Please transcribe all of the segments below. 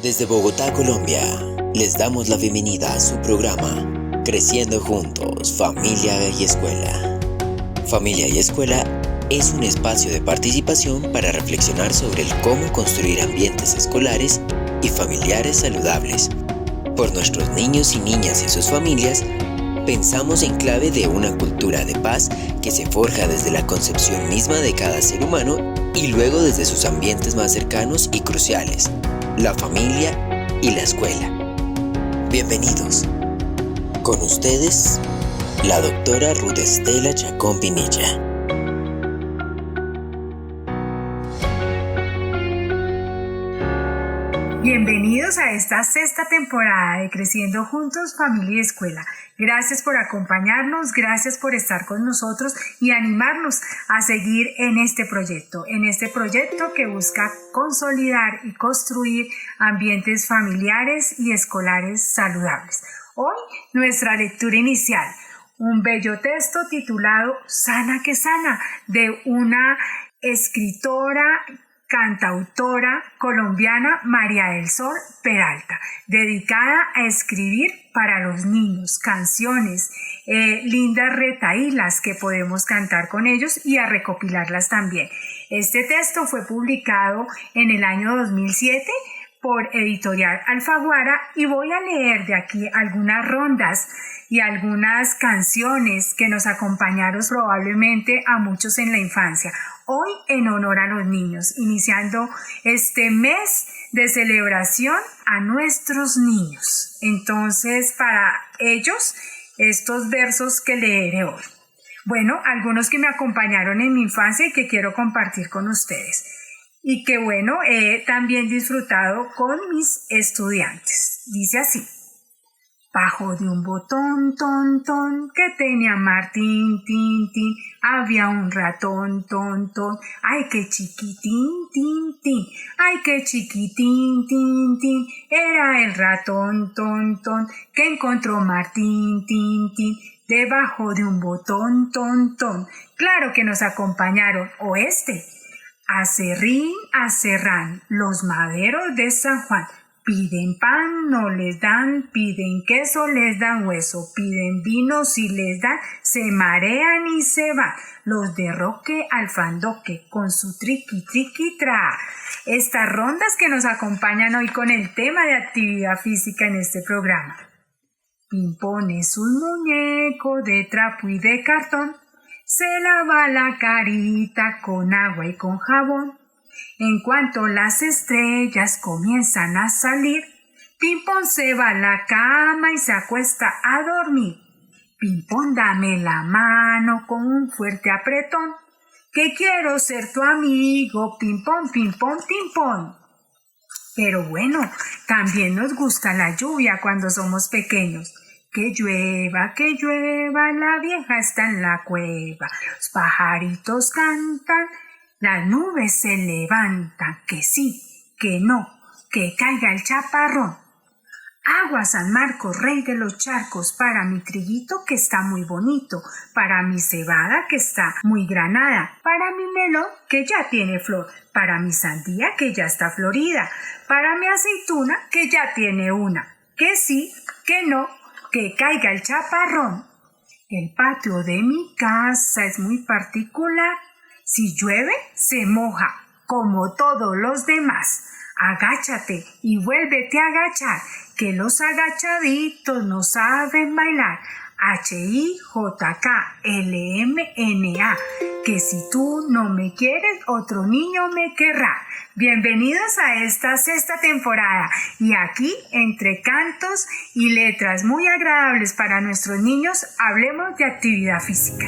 Desde Bogotá, Colombia, les damos la bienvenida a su programa Creciendo Juntos, Familia y Escuela. Familia y Escuela es un espacio de participación para reflexionar sobre el cómo construir ambientes escolares y familiares saludables. Por nuestros niños y niñas y sus familias, pensamos en clave de una cultura de paz que se forja desde la concepción misma de cada ser humano y luego desde sus ambientes más cercanos y cruciales, la familia y la escuela. Bienvenidos. Con ustedes, la doctora Ruth Estela Chacón Pinilla. Bienvenidos a esta sexta temporada de Creciendo Juntos, Familia y Escuela. Gracias por acompañarnos, gracias por estar con nosotros y animarnos a seguir en este proyecto que busca consolidar y construir ambientes familiares y escolares saludables. Hoy, nuestra lectura inicial, un bello texto titulado Sana que Sana, de una escritora cantautora colombiana, María del Sol Peralta, dedicada a escribir para los niños canciones, lindas retahílas que podemos cantar con ellos y a recopilarlas también. Este texto fue publicado en el año 2007 por Editorial Alfaguara y voy a leer de aquí algunas rondas y algunas canciones que nos acompañaron probablemente a muchos en la infancia. Hoy en honor a los niños, iniciando este mes de celebración a nuestros niños. Entonces, para ellos, estos versos que leeré hoy. Bueno, algunos que me acompañaron en mi infancia y que quiero compartir con ustedes. Y que bueno, he también disfrutado con mis estudiantes. Dice así. Bajo de un botón, ton, ton, que tenía Martín, tin, tin, había un ratón, ton, ton, ay, qué chiquitín, tin, tin, ay, qué chiquitín, tin, tin, era el ratón, ton, ton, que encontró Martín, tin, tin, debajo de un botón, ton, ton. Claro que nos acompañaron oeste, acerrín, acerrán, los maderos de San Juan. Piden pan, no les dan, piden queso, les dan hueso, piden vino, si les dan, se marean y se van. Los de Roque al Fandoque, con su triqui, triqui, tra. Estas rondas que nos acompañan hoy con el tema de actividad física en este programa. Pimpón es un muñeco de trapo y de cartón, se lava la carita con agua y con jabón. En cuanto las estrellas comienzan a salir, Pimpón se va a la cama y se acuesta a dormir. Pimpón, dame la mano con un fuerte apretón, que quiero ser tu amigo, Pimpón, Pimpón, Pimpón. Pero bueno, también nos gusta la lluvia cuando somos pequeños. Que llueva, la vieja está en la cueva, los pajaritos cantan, las nubes se levantan, que sí, que no, que caiga el chaparrón. Agua San Marcos, rey de los charcos, para mi triguito que está muy bonito, para mi cebada que está muy granada, para mi melón que ya tiene flor, para mi sandía que ya está florida, para mi aceituna que ya tiene una, que sí, que no, que caiga el chaparrón. El patio de mi casa es muy particular. Si llueve, se moja, como todos los demás. Agáchate y vuélvete a agachar, que los agachaditos no saben bailar. HIJKLMNA, que si tú no me quieres, otro niño me querrá. Bienvenidos a esta sexta temporada y aquí, entre cantos y letras muy agradables para nuestros niños, hablemos de actividad física.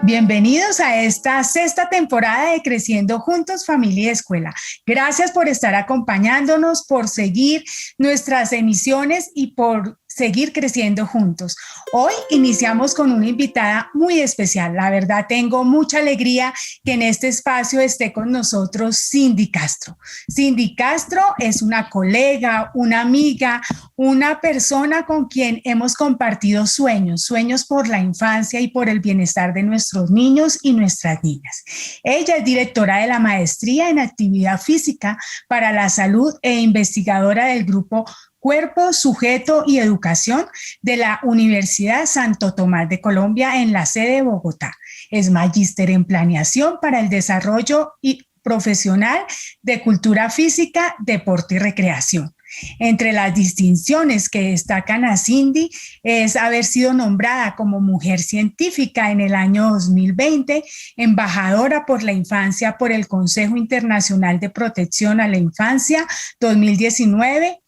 Bienvenidos a esta sexta temporada de Creciendo Juntos, Familia y Escuela. Gracias por estar acompañándonos, por seguir nuestras emisiones y por seguir creciendo juntos. Hoy iniciamos con una invitada muy especial. La verdad, tengo mucha alegría que en este espacio esté con nosotros Cindy Castro. Cindy Castro es una colega, una amiga, una persona con quien hemos compartido sueños por la infancia y por el bienestar de nuestros niños y nuestras niñas. Ella es directora de la maestría en actividad física para la salud e investigadora del grupo Cuerpo, Sujeto y Educación de la Universidad Santo Tomás de Colombia en la sede de Bogotá. Es magíster en planeación para el desarrollo y profesional de cultura física, deporte y recreación. Entre las distinciones que destacan a Cindy es haber sido nombrada como mujer científica en el año 2020, embajadora por la infancia por el Consejo Internacional de Protección a la Infancia 2019,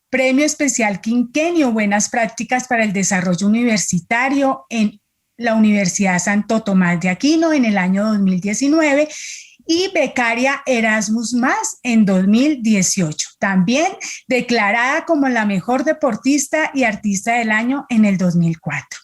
Premio Especial Quinquenio Buenas Prácticas para el Desarrollo Universitario en la Universidad Santo Tomás de Aquino en el año 2019 y becaria Erasmus+ en 2018. También declarada como la mejor deportista y artista del año en el 2004.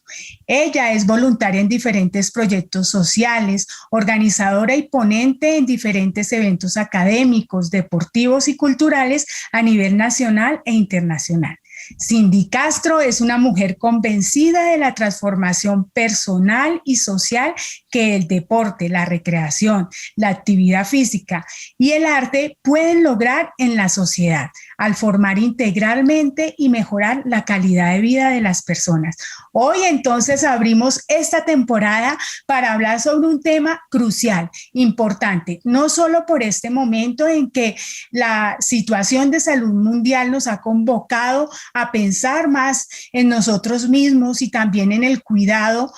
Ella es voluntaria en diferentes proyectos sociales, organizadora y ponente en diferentes eventos académicos, deportivos y culturales a nivel nacional e internacional. Cindy Castro es una mujer convencida de la transformación personal y social que el deporte, la recreación, la actividad física y el arte pueden lograr en la sociedad al formar integralmente y mejorar la calidad de vida de las personas. Hoy entonces abrimos esta temporada para hablar sobre un tema crucial, importante, no solo por este momento en que la situación de salud mundial nos ha convocado a pensar más en nosotros mismos y también en el cuidado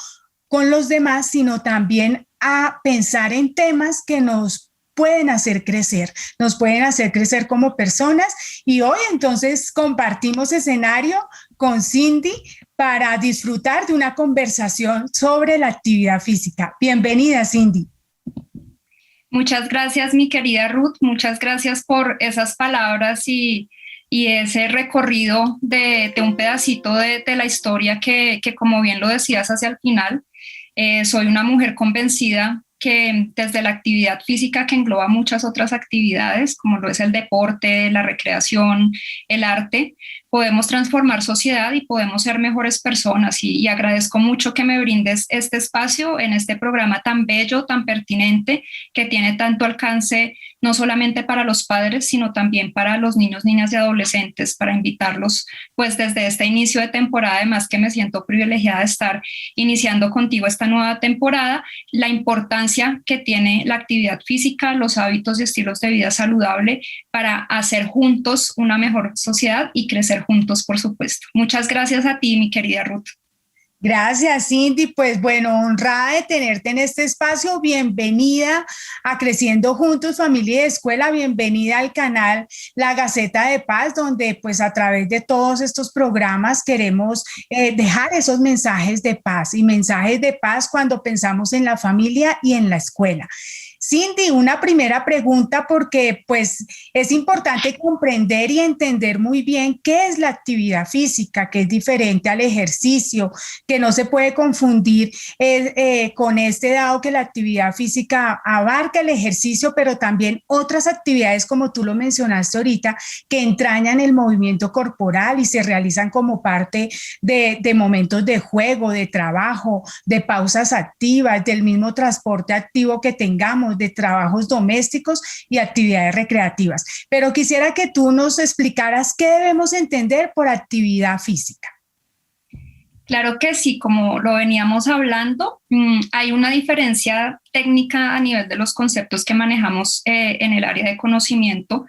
con los demás, sino también a pensar en temas que nos pueden hacer crecer como personas. Y hoy entonces compartimos escenario con Cindy para disfrutar de una conversación sobre la actividad física. Bienvenida, Cindy. Muchas gracias, mi querida Ruth. Muchas gracias por esas palabras y ese recorrido de un pedacito de la historia que, como bien lo decías hacia el final. Soy una mujer convencida que desde la actividad física, que engloba muchas otras actividades, como lo es el deporte, la recreación, el arte, podemos transformar sociedad y podemos ser mejores personas. Y agradezco mucho que me brindes este espacio en este programa tan bello, tan pertinente, que tiene tanto alcance no solamente para los padres, sino también para los niños, niñas y adolescentes, para invitarlos pues desde este inicio de temporada, además que me siento privilegiada de estar iniciando contigo esta nueva temporada, la importancia que tiene la actividad física, los hábitos y estilos de vida saludable para hacer juntos una mejor sociedad y crecer juntos, por supuesto. Muchas gracias a ti, mi querida Ruth. Gracias, Cindy. Pues bueno, honrada de tenerte en este espacio. Bienvenida a Creciendo Juntos, Familia y Escuela. Bienvenida al canal La Gaceta de Paz, donde pues a través de todos estos programas queremos dejar esos mensajes de paz y mensajes de paz cuando pensamos en la familia y en la escuela. Cindy, una primera pregunta porque pues es importante comprender y entender muy bien qué es la actividad física, que es diferente al ejercicio, que no se puede confundir con este dado que la actividad física abarca el ejercicio, pero también otras actividades como tú lo mencionaste ahorita, que entrañan el movimiento corporal y se realizan como parte de momentos de juego, de trabajo, de pausas activas, del mismo transporte activo que tengamos, de trabajos domésticos y actividades recreativas. Pero quisiera que tú nos explicaras qué debemos entender por actividad física. Claro que sí, como lo veníamos hablando, hay una diferencia técnica a nivel de los conceptos que manejamos en el área de conocimiento,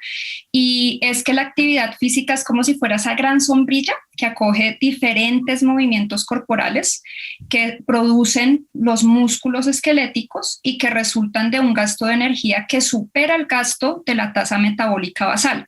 y es que la actividad física es como si fuera esa gran sombrilla que acoge diferentes movimientos corporales que producen los músculos esqueléticos y que resultan de un gasto de energía que supera el gasto de la tasa metabólica basal.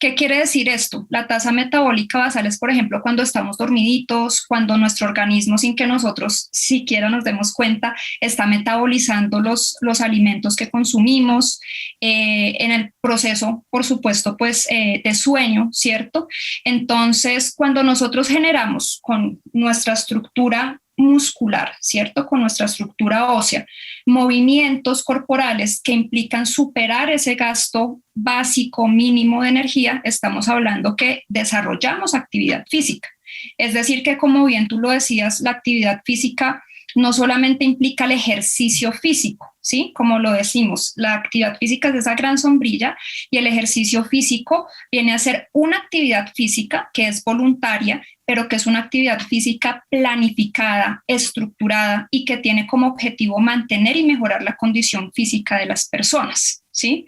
¿Qué quiere decir esto? La tasa metabólica basal es, por ejemplo, cuando estamos dormiditos, cuando nuestro organismo, sin que nosotros siquiera nos demos cuenta, está metabolizando los alimentos que consumimos, en el proceso, por supuesto, pues de sueño, ¿cierto? Entonces, cuando nosotros generamos con nuestra estructura muscular, ¿cierto? Con nuestra estructura ósea, movimientos corporales que implican superar ese gasto básico mínimo de energía, estamos hablando que desarrollamos actividad física. Es decir, que como bien tú lo decías, la actividad física no solamente implica el ejercicio físico, ¿sí? Como lo decimos, la actividad física es esa gran sombrilla y el ejercicio físico viene a ser una actividad física que es voluntaria, pero que es una actividad física planificada, estructurada y que tiene como objetivo mantener y mejorar la condición física de las personas, ¿sí?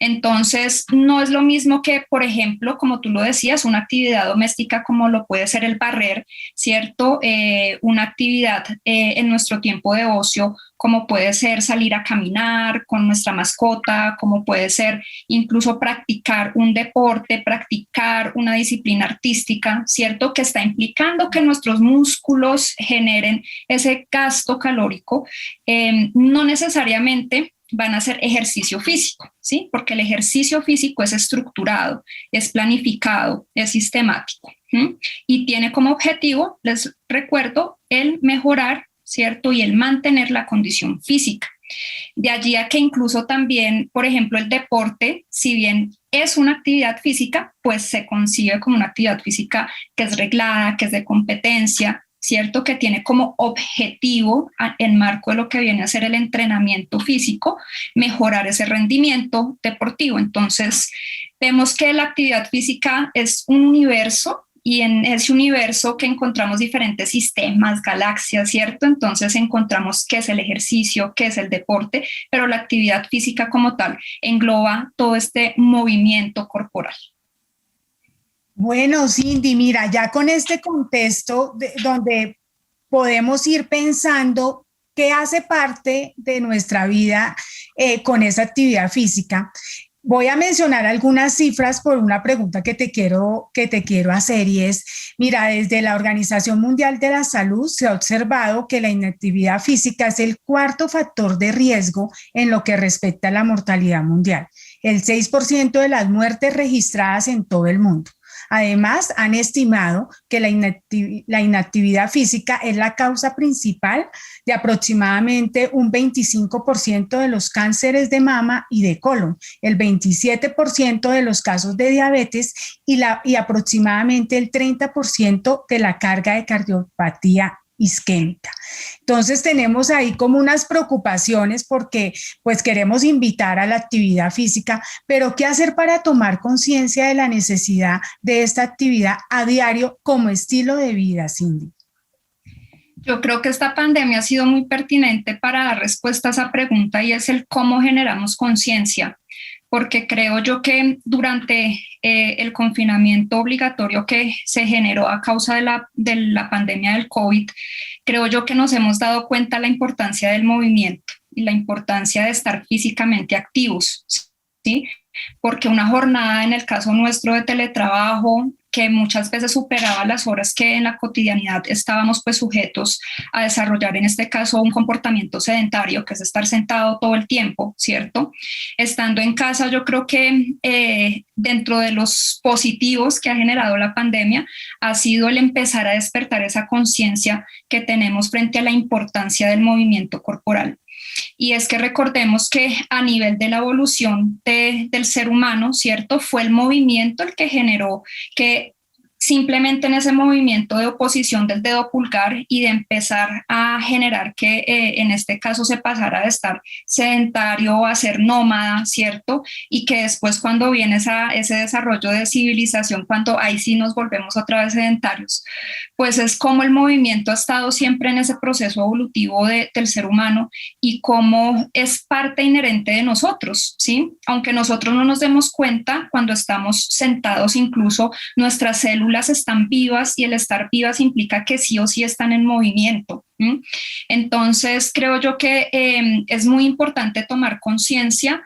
Entonces, no es lo mismo que, por ejemplo, como tú lo decías, una actividad doméstica como lo puede ser el barrer, ¿cierto? Una actividad en nuestro tiempo de ocio, como puede ser salir a caminar con nuestra mascota, como puede ser incluso practicar un deporte, practicar una disciplina artística, ¿cierto? Que está implicando que nuestros músculos generen ese gasto calórico, no necesariamente van a hacer ejercicio físico, ¿sí? Porque el ejercicio físico es estructurado, es planificado, es sistemático, ¿sí? Y tiene como objetivo, les recuerdo, el mejorar, ¿cierto? Y el mantener la condición física. De allí a que incluso también, por ejemplo, el deporte, si bien es una actividad física, pues se concibe como una actividad física que es reglada, que es de competencia, ¿cierto? Que tiene como objetivo, en marco de lo que viene a ser el entrenamiento físico, mejorar ese rendimiento deportivo. Entonces, vemos que la actividad física es un universo y en ese universo que encontramos diferentes sistemas, galaxias, ¿cierto? Entonces encontramos qué es el ejercicio, qué es el deporte, pero la actividad física como tal engloba todo este movimiento corporal. Bueno, Cindy, mira, ya con este contexto donde podemos ir pensando qué hace parte de nuestra vida con esa actividad física. Voy a mencionar algunas cifras por una pregunta que te quiero hacer y es, mira, desde la Organización Mundial de la Salud se ha observado que la inactividad física es el cuarto factor de riesgo en lo que respecta a la mortalidad mundial, el 6% de las muertes registradas en todo el mundo. Además, han estimado que la inactividad física es la causa principal de aproximadamente un 25% de los cánceres de mama y de colon, el 27% de los casos de diabetes y aproximadamente el 30% de la carga de cardiopatía isquémica. Entonces tenemos ahí como unas preocupaciones porque pues queremos invitar a la actividad física, pero ¿qué hacer para tomar conciencia de la necesidad de esta actividad a diario como estilo de vida, Cindy? Yo creo que esta pandemia ha sido muy pertinente para dar respuesta a esa pregunta y es el cómo generamos conciencia, porque creo yo que durante el confinamiento obligatorio que se generó a causa de la pandemia del COVID, creo yo que nos hemos dado cuenta de la importancia del movimiento y la importancia de estar físicamente activos, ¿sí? Porque una jornada, en el caso nuestro de teletrabajo, que muchas veces superaba las horas que en la cotidianidad estábamos pues sujetos a desarrollar, en este caso un comportamiento sedentario, que es estar sentado todo el tiempo, ¿cierto? Estando en casa, yo creo que dentro de los positivos que ha generado la pandemia ha sido el empezar a despertar esa conciencia que tenemos frente a la importancia del movimiento corporal. Y es que recordemos que a nivel de la evolución del ser humano, ¿cierto? Fue el movimiento el que generó que simplemente en ese movimiento de oposición del dedo pulgar y de empezar a generar que en este caso se pasara de estar sedentario a ser nómada, ¿cierto? Y que después cuando viene ese desarrollo de civilización, cuando ahí sí nos volvemos otra vez sedentarios, pues es como el movimiento ha estado siempre en ese proceso evolutivo del ser humano y cómo es parte inherente de nosotros, ¿sí? Aunque nosotros no nos demos cuenta, cuando estamos sentados incluso nuestras células están vivas y el estar vivas implica que sí o sí están en movimiento. Entonces creo yo que es muy importante tomar conciencia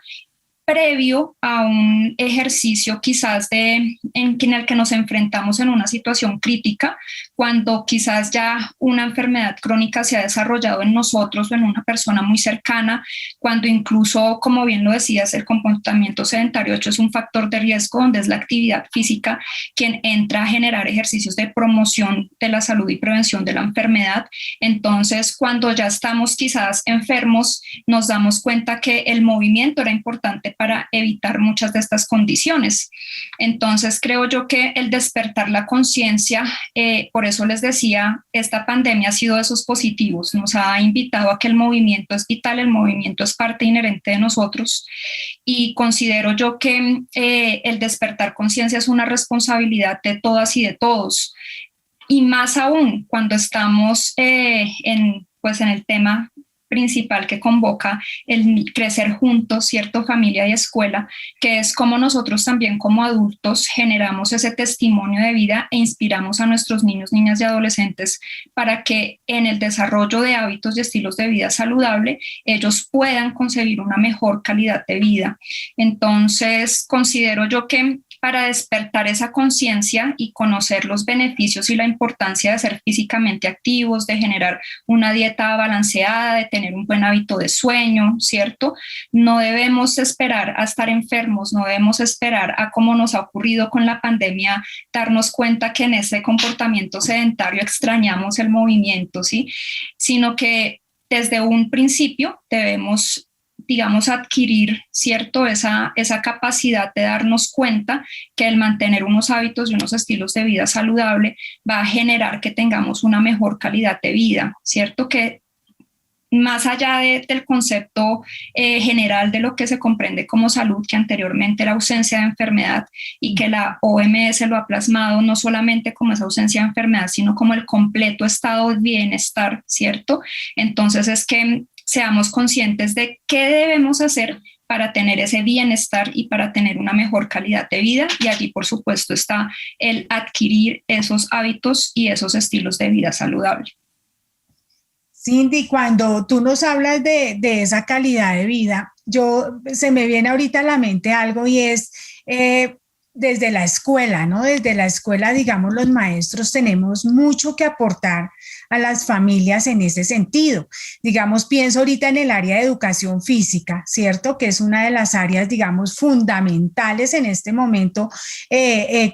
previo a un ejercicio quizás en el que nos enfrentamos en una situación crítica, cuando quizás ya una enfermedad crónica se ha desarrollado en nosotros o en una persona muy cercana, cuando incluso, como bien lo decías, el comportamiento sedentario hecho es un factor de riesgo, donde es la actividad física quien entra a generar ejercicios de promoción de la salud y prevención de la enfermedad. Entonces, cuando ya estamos quizás enfermos, nos damos cuenta que el movimiento era importante para evitar muchas de estas condiciones. Entonces, creo yo que el despertar la conciencia, por eso les decía, esta pandemia ha sido de esos positivos, nos ha invitado a que el movimiento es vital, el movimiento es parte inherente de nosotros, y considero yo que el despertar conciencia es una responsabilidad de todas y de todos, y más aún cuando estamos pues en el tema principal que convoca el crecer juntos, ¿cierto? Familia y escuela, que es como nosotros también como adultos generamos ese testimonio de vida e inspiramos a nuestros niños, niñas y adolescentes para que en el desarrollo de hábitos y estilos de vida saludable ellos puedan concebir una mejor calidad de vida. Entonces, considero yo que para despertar esa conciencia y conocer los beneficios y la importancia de ser físicamente activos, de generar una dieta balanceada, de tener un buen hábito de sueño, ¿cierto? No debemos esperar a estar enfermos, no debemos esperar a, como nos ha ocurrido con la pandemia, darnos cuenta que en ese comportamiento sedentario extrañamos el movimiento, ¿sí? Sino que desde un principio debemos, digamos, adquirir, ¿cierto? Esa capacidad de darnos cuenta que el mantener unos hábitos y unos estilos de vida saludable va a generar que tengamos una mejor calidad de vida, ¿cierto? Que más allá del concepto general de lo que se comprende como salud, que anteriormente era ausencia de enfermedad y que la OMS lo ha plasmado no solamente como esa ausencia de enfermedad, sino como el completo estado de bienestar, ¿cierto? Entonces es que seamos conscientes de qué debemos hacer para tener ese bienestar y para tener una mejor calidad de vida, y allí por supuesto está el adquirir esos hábitos y esos estilos de vida saludable. Cindy, cuando tú nos hablas de esa calidad de vida, se me viene ahorita a la mente algo, y es desde la escuela, ¿no? Desde la escuela, digamos, los maestros tenemos mucho que aportar a las familias en ese sentido. Digamos, pienso ahorita en el área de educación física, ¿cierto? Que es una de las áreas, digamos, fundamentales en este momento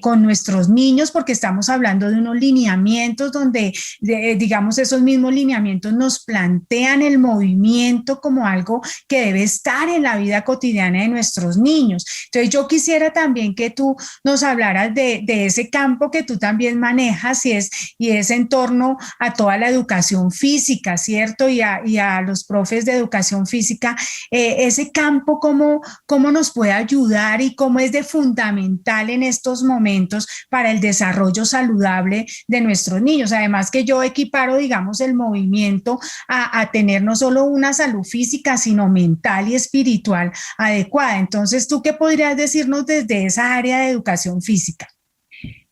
con nuestros niños, porque estamos hablando de unos lineamientos donde, digamos, esos mismos lineamientos nos plantean el movimiento como algo que debe estar en la vida cotidiana de nuestros niños. Entonces, yo quisiera también que tú nos hablaras de ese campo que tú también manejas, y es en torno a toda la educación física, ¿cierto? Y a los profes de educación física, ese campo, cómo nos puede ayudar y cómo es de fundamental en estos momentos para el desarrollo saludable de nuestros niños. Además que yo equiparo, digamos, el movimiento a tener no solo una salud física, sino mental y espiritual adecuada. Entonces, ¿tú qué podrías decirnos desde esa área de educación física?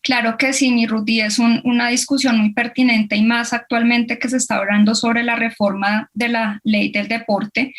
Claro que sí, mi Ruth, y es una discusión muy pertinente, y más actualmente que se está hablando sobre la reforma de la ley del deporte,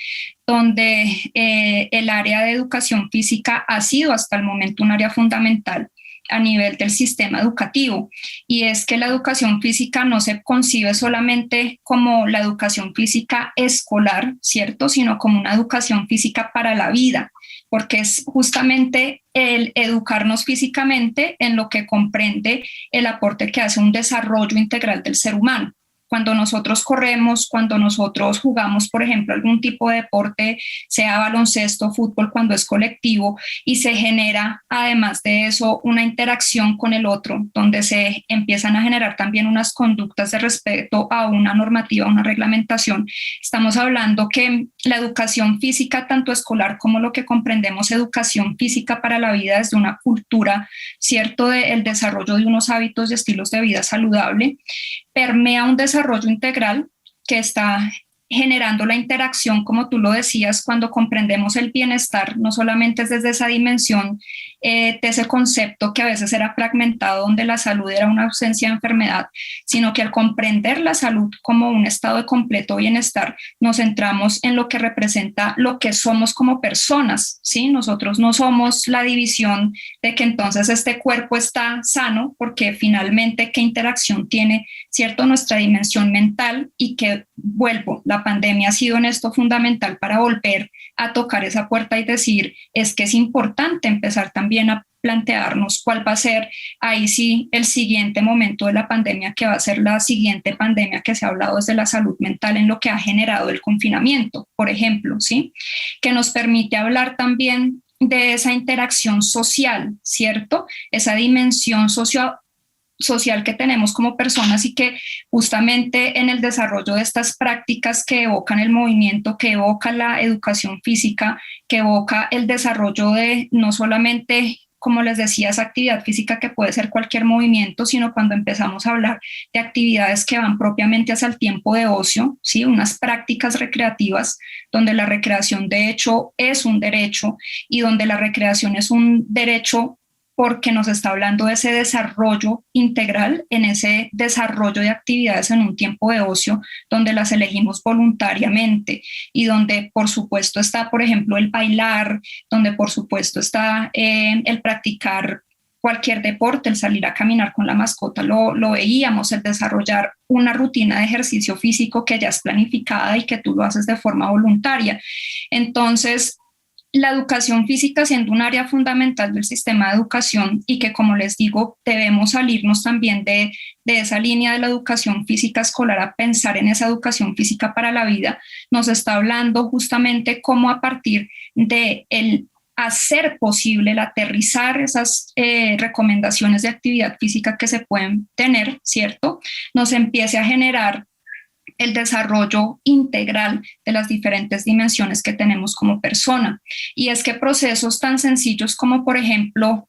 donde el área de educación física ha sido hasta el momento un área fundamental a nivel del sistema educativo, y es que la educación física no se concibe solamente como la educación física escolar, ¿cierto?, sino como una educación física para la vida, porque es justamente el educarnos físicamente en lo que comprende el aporte que hace un desarrollo integral del ser humano. Cuando nosotros corremos, cuando nosotros jugamos, por ejemplo, algún tipo de deporte, sea baloncesto, fútbol, cuando es colectivo, y se genera, además de eso, una interacción con el otro, donde se empiezan a generar también unas conductas de respeto a una normativa, una reglamentación. Estamos hablando que la educación física, tanto escolar como lo que comprendemos educación física para la vida, desde una cultura, ¿cierto?, del desarrollo de unos hábitos y estilos de vida saludable, permea un desarrollo integral que está generando la interacción, como tú lo decías, cuando comprendemos el bienestar, no solamente es desde esa dimensión de ese concepto que a veces era fragmentado, donde la salud era una ausencia de enfermedad, sino que al comprender la salud como un estado de completo bienestar, nos centramos en lo que representa lo que somos como personas, ¿sí? Nosotros no somos la división de que entonces este cuerpo está sano, porque finalmente qué interacción tiene, ¿cierto?, nuestra dimensión mental, y que vuelvo, la pandemia ha sido en esto fundamental para volver a tocar esa puerta y decir, es que es importante empezar también a plantearnos cuál va a ser ahí sí el siguiente momento de la pandemia, que va a ser la siguiente pandemia que se ha hablado desde la salud mental en lo que ha generado el confinamiento, por ejemplo, ¿sí? Que nos permite hablar también de esa interacción social, ¿cierto? Esa dimensión social que tenemos como personas, y que justamente en el desarrollo de estas prácticas que evocan el movimiento, que evoca la educación física, que evoca el desarrollo de no solamente, como les decía, esa actividad física que puede ser cualquier movimiento, sino cuando empezamos a hablar de actividades que van propiamente hacia el tiempo de ocio, ¿sí? Unas prácticas recreativas donde la recreación de hecho es un derecho, y donde la recreación es un derecho porque nos está hablando de ese desarrollo integral, en ese desarrollo de actividades en un tiempo de ocio donde las elegimos voluntariamente, y donde por supuesto está, por ejemplo, el bailar, donde por supuesto está el practicar cualquier deporte, el salir a caminar con la mascota, lo veíamos, el desarrollar una rutina de ejercicio físico que ya es planificada y que tú lo haces de forma voluntaria. Entonces, la educación física siendo un área fundamental del sistema de educación, y que, como les digo, debemos salirnos también de esa línea de la educación física escolar a pensar en esa educación física para la vida, nos está hablando justamente cómo a partir de el hacer posible el aterrizar esas recomendaciones de actividad física que se pueden tener, ¿cierto?, nos empiece a generar el desarrollo integral de las diferentes dimensiones que tenemos como persona. Y es que procesos tan sencillos como, por ejemplo,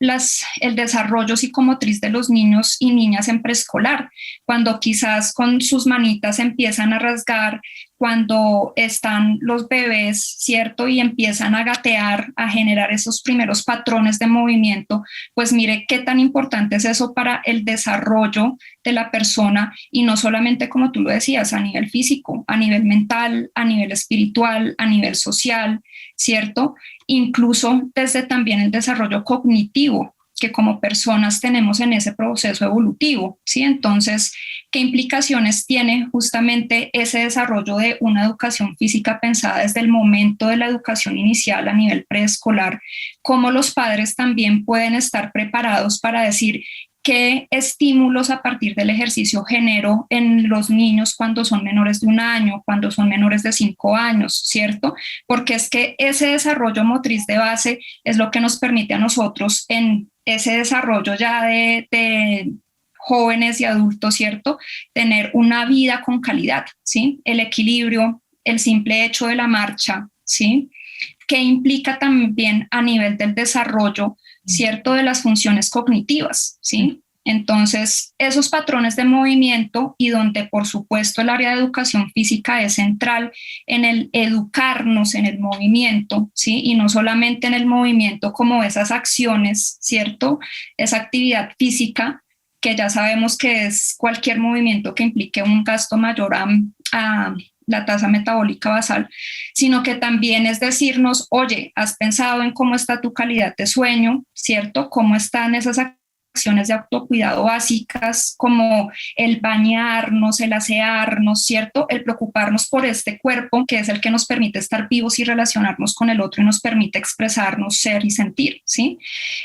el desarrollo psicomotriz de los niños y niñas en preescolar, cuando quizás con sus manitas empiezan a rasgar, cuando están los bebés, ¿cierto?, y empiezan a gatear, a generar esos primeros patrones de movimiento, pues mire qué tan importante es eso para el desarrollo de la persona, y no solamente, como tú lo decías, a nivel físico, a nivel mental, a nivel espiritual, a nivel social, ¿cierto? Incluso desde también el desarrollo cognitivo que como personas tenemos en ese proceso evolutivo, ¿sí? Entonces, ¿qué implicaciones tiene justamente ese desarrollo de una educación física pensada desde el momento de la educación inicial a nivel preescolar? ¿Cómo los padres también pueden estar preparados para decir qué estímulos a partir del ejercicio genero en los niños cuando son menores de 1 año, cuando son menores de 5 años, ¿cierto? Porque es que ese desarrollo motriz de base es lo que nos permite a nosotros en ese desarrollo ya de jóvenes y adultos, ¿cierto?, tener una vida con calidad, ¿sí? El equilibrio, el simple hecho de la marcha, ¿sí?, que implica también a nivel del desarrollo, ¿cierto?, de las funciones cognitivas, ¿sí? Entonces, esos patrones de movimiento, y donde por supuesto el área de educación física es central en el educarnos en el movimiento, ¿sí? Y no solamente en el movimiento como esas acciones, ¿cierto?, esa actividad física, que ya sabemos que es cualquier movimiento que implique un gasto mayor a la tasa metabólica basal, sino que también es decirnos, oye, ¿has pensado en cómo está tu calidad de sueño, ¿cierto? ¿Cómo están esas acciones de autocuidado básicas como el bañarnos, el asearnos, ¿cierto? El preocuparnos por este cuerpo que es el que nos permite estar vivos y relacionarnos con el otro y nos permite expresarnos, ser y sentir, ¿sí?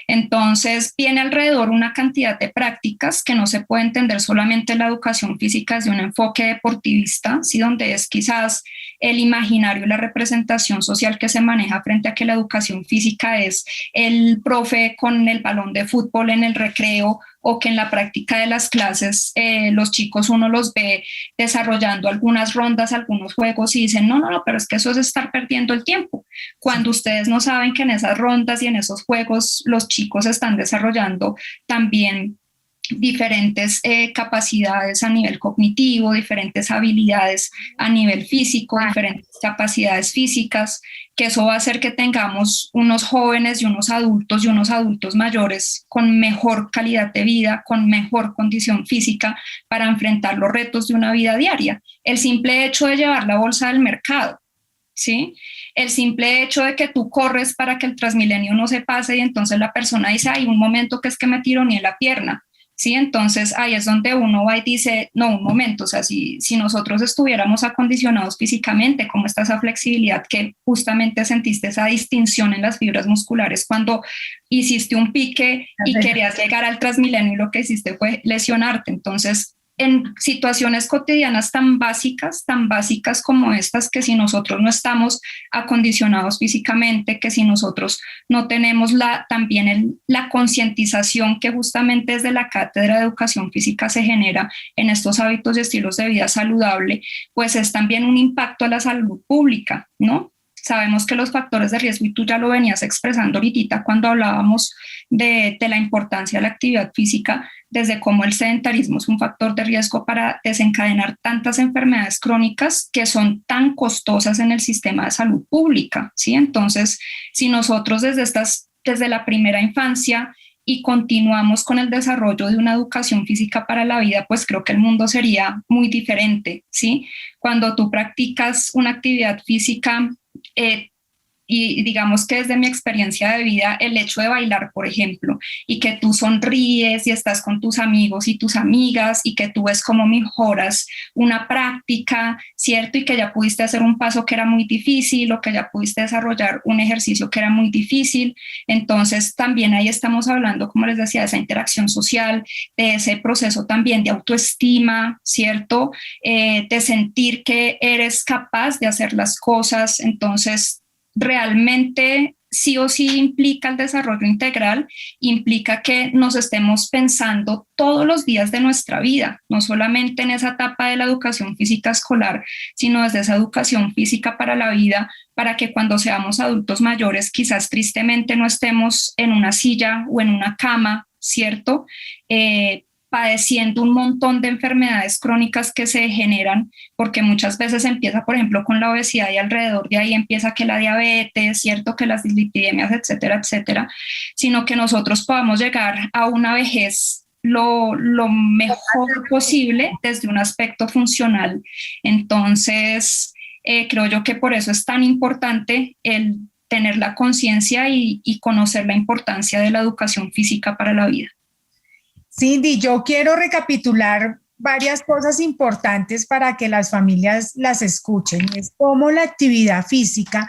Entonces viene alrededor una cantidad de prácticas que no se puede entender solamente la educación física desde un enfoque deportivista, ¿sí? Donde es quizás el imaginario y la representación social que se maneja frente a que la educación física es el profe con el balón de fútbol en el recreo, o que en la práctica de las clases los chicos uno los ve desarrollando algunas rondas, algunos juegos, y dicen, no, pero es que eso es estar perdiendo el tiempo, cuando ustedes no saben que en esas rondas y en esos juegos los chicos están desarrollando también diferentes capacidades a nivel cognitivo, diferentes habilidades a nivel físico, diferentes capacidades físicas, que eso va a hacer que tengamos unos jóvenes y unos adultos mayores con mejor calidad de vida, con mejor condición física para enfrentar los retos de una vida diaria. El simple hecho de llevar la bolsa del mercado, ¿sí? El simple hecho de que tú corres para que el Transmilenio no se pase y entonces la persona dice, hay un momento que es que me tironeé la pierna. Sí, entonces ahí es donde uno va y dice, no, un momento, o sea, si nosotros estuviéramos acondicionados físicamente, ¿cómo está esa flexibilidad que justamente sentiste esa distinción en las fibras musculares cuando hiciste un pique y querías llegar al Transmilenio y lo que hiciste fue lesionarte? Entonces, en situaciones cotidianas tan básicas como estas, que si nosotros no estamos acondicionados físicamente, que si nosotros no tenemos también la concientización que justamente desde la Cátedra de Educación Física se genera en estos hábitos y estilos de vida saludable, pues es también un impacto a la salud pública, ¿no? Sabemos que los factores de riesgo, y tú ya lo venías expresando ahorita cuando hablábamos de la importancia de la actividad física, desde cómo el sedentarismo es un factor de riesgo para desencadenar tantas enfermedades crónicas que son tan costosas en el sistema de salud pública, ¿sí? Entonces, si nosotros desde la primera infancia y continuamos con el desarrollo de una educación física para la vida, pues creo que el mundo sería muy diferente, ¿sí? Cuando tú practicas una actividad física, y digamos que desde mi experiencia de vida, el hecho de bailar, por ejemplo, y que tú sonríes y estás con tus amigos y tus amigas y que tú ves cómo mejoras una práctica, ¿cierto? Y que ya pudiste hacer un paso que era muy difícil o que ya pudiste desarrollar un ejercicio que era muy difícil. Entonces también ahí estamos hablando, como les decía, de esa interacción social, de ese proceso también de autoestima, ¿cierto? De sentir que eres capaz de hacer las cosas. Entonces, realmente sí o sí implica el desarrollo integral, implica que nos estemos pensando todos los días de nuestra vida, no solamente en esa etapa de la educación física escolar, sino desde esa educación física para la vida, para que cuando seamos adultos mayores quizás tristemente no estemos en una silla o en una cama, ¿cierto? Padeciendo un montón de enfermedades crónicas que se generan, porque muchas veces empieza, por ejemplo, con la obesidad y alrededor de ahí empieza que la diabetes, cierto, que las dislipidemias, etcétera, etcétera, sino que nosotros podamos llegar a una vejez lo mejor posible desde un aspecto funcional. Entonces, creo yo que por eso es tan importante el tener la conciencia y conocer la importancia de la educación física para la vida. Cindy, yo quiero recapitular varias cosas importantes para que las familias las escuchen. Es cómo la actividad física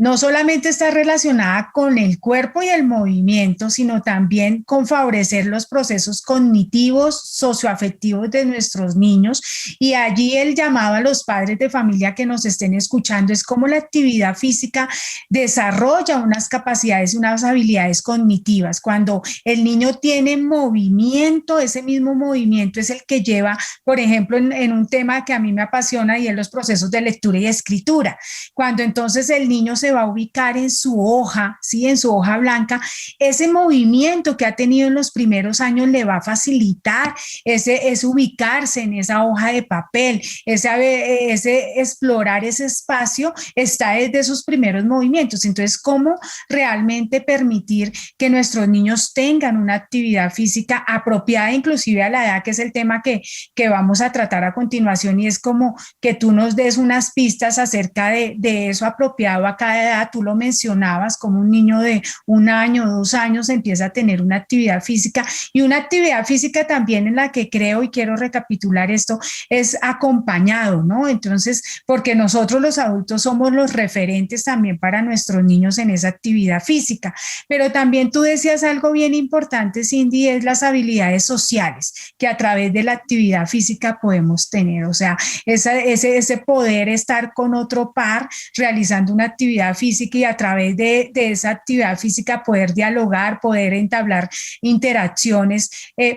no solamente está relacionada con el cuerpo y el movimiento, sino también con favorecer los procesos cognitivos, socioafectivos de nuestros niños. Y allí el llamado a los padres de familia que nos estén escuchando es cómo la actividad física desarrolla unas capacidades y unas habilidades cognitivas. Cuando el niño tiene movimiento, ese mismo movimiento es el que lleva, por ejemplo, en un tema que a mí me apasiona y en los procesos de lectura y escritura. Cuando entonces el niño se va a ubicar en su hoja, ¿sí? En su hoja blanca, ese movimiento que ha tenido en los primeros años le va a facilitar ese ubicarse en esa hoja de papel, ese explorar ese espacio está desde sus primeros movimientos. Entonces, ¿cómo realmente permitir que nuestros niños tengan una actividad física apropiada inclusive a la edad, que es el tema que vamos a tratar a continuación, y es como que tú nos des unas pistas acerca de eso apropiado a cada edad? Tú lo mencionabas, como un niño de 1 año, 2 años empieza a tener una actividad física, y una actividad física también en la que creo, y quiero recapitular esto, es acompañado, ¿no? Entonces, porque nosotros los adultos somos los referentes también para nuestros niños en esa actividad física, pero también tú decías algo bien importante, Cindy, es las habilidades sociales que a través de la actividad física podemos tener, o sea, ese poder estar con otro par realizando una actividad actividad física y a través de esa actividad física poder dialogar, poder entablar interacciones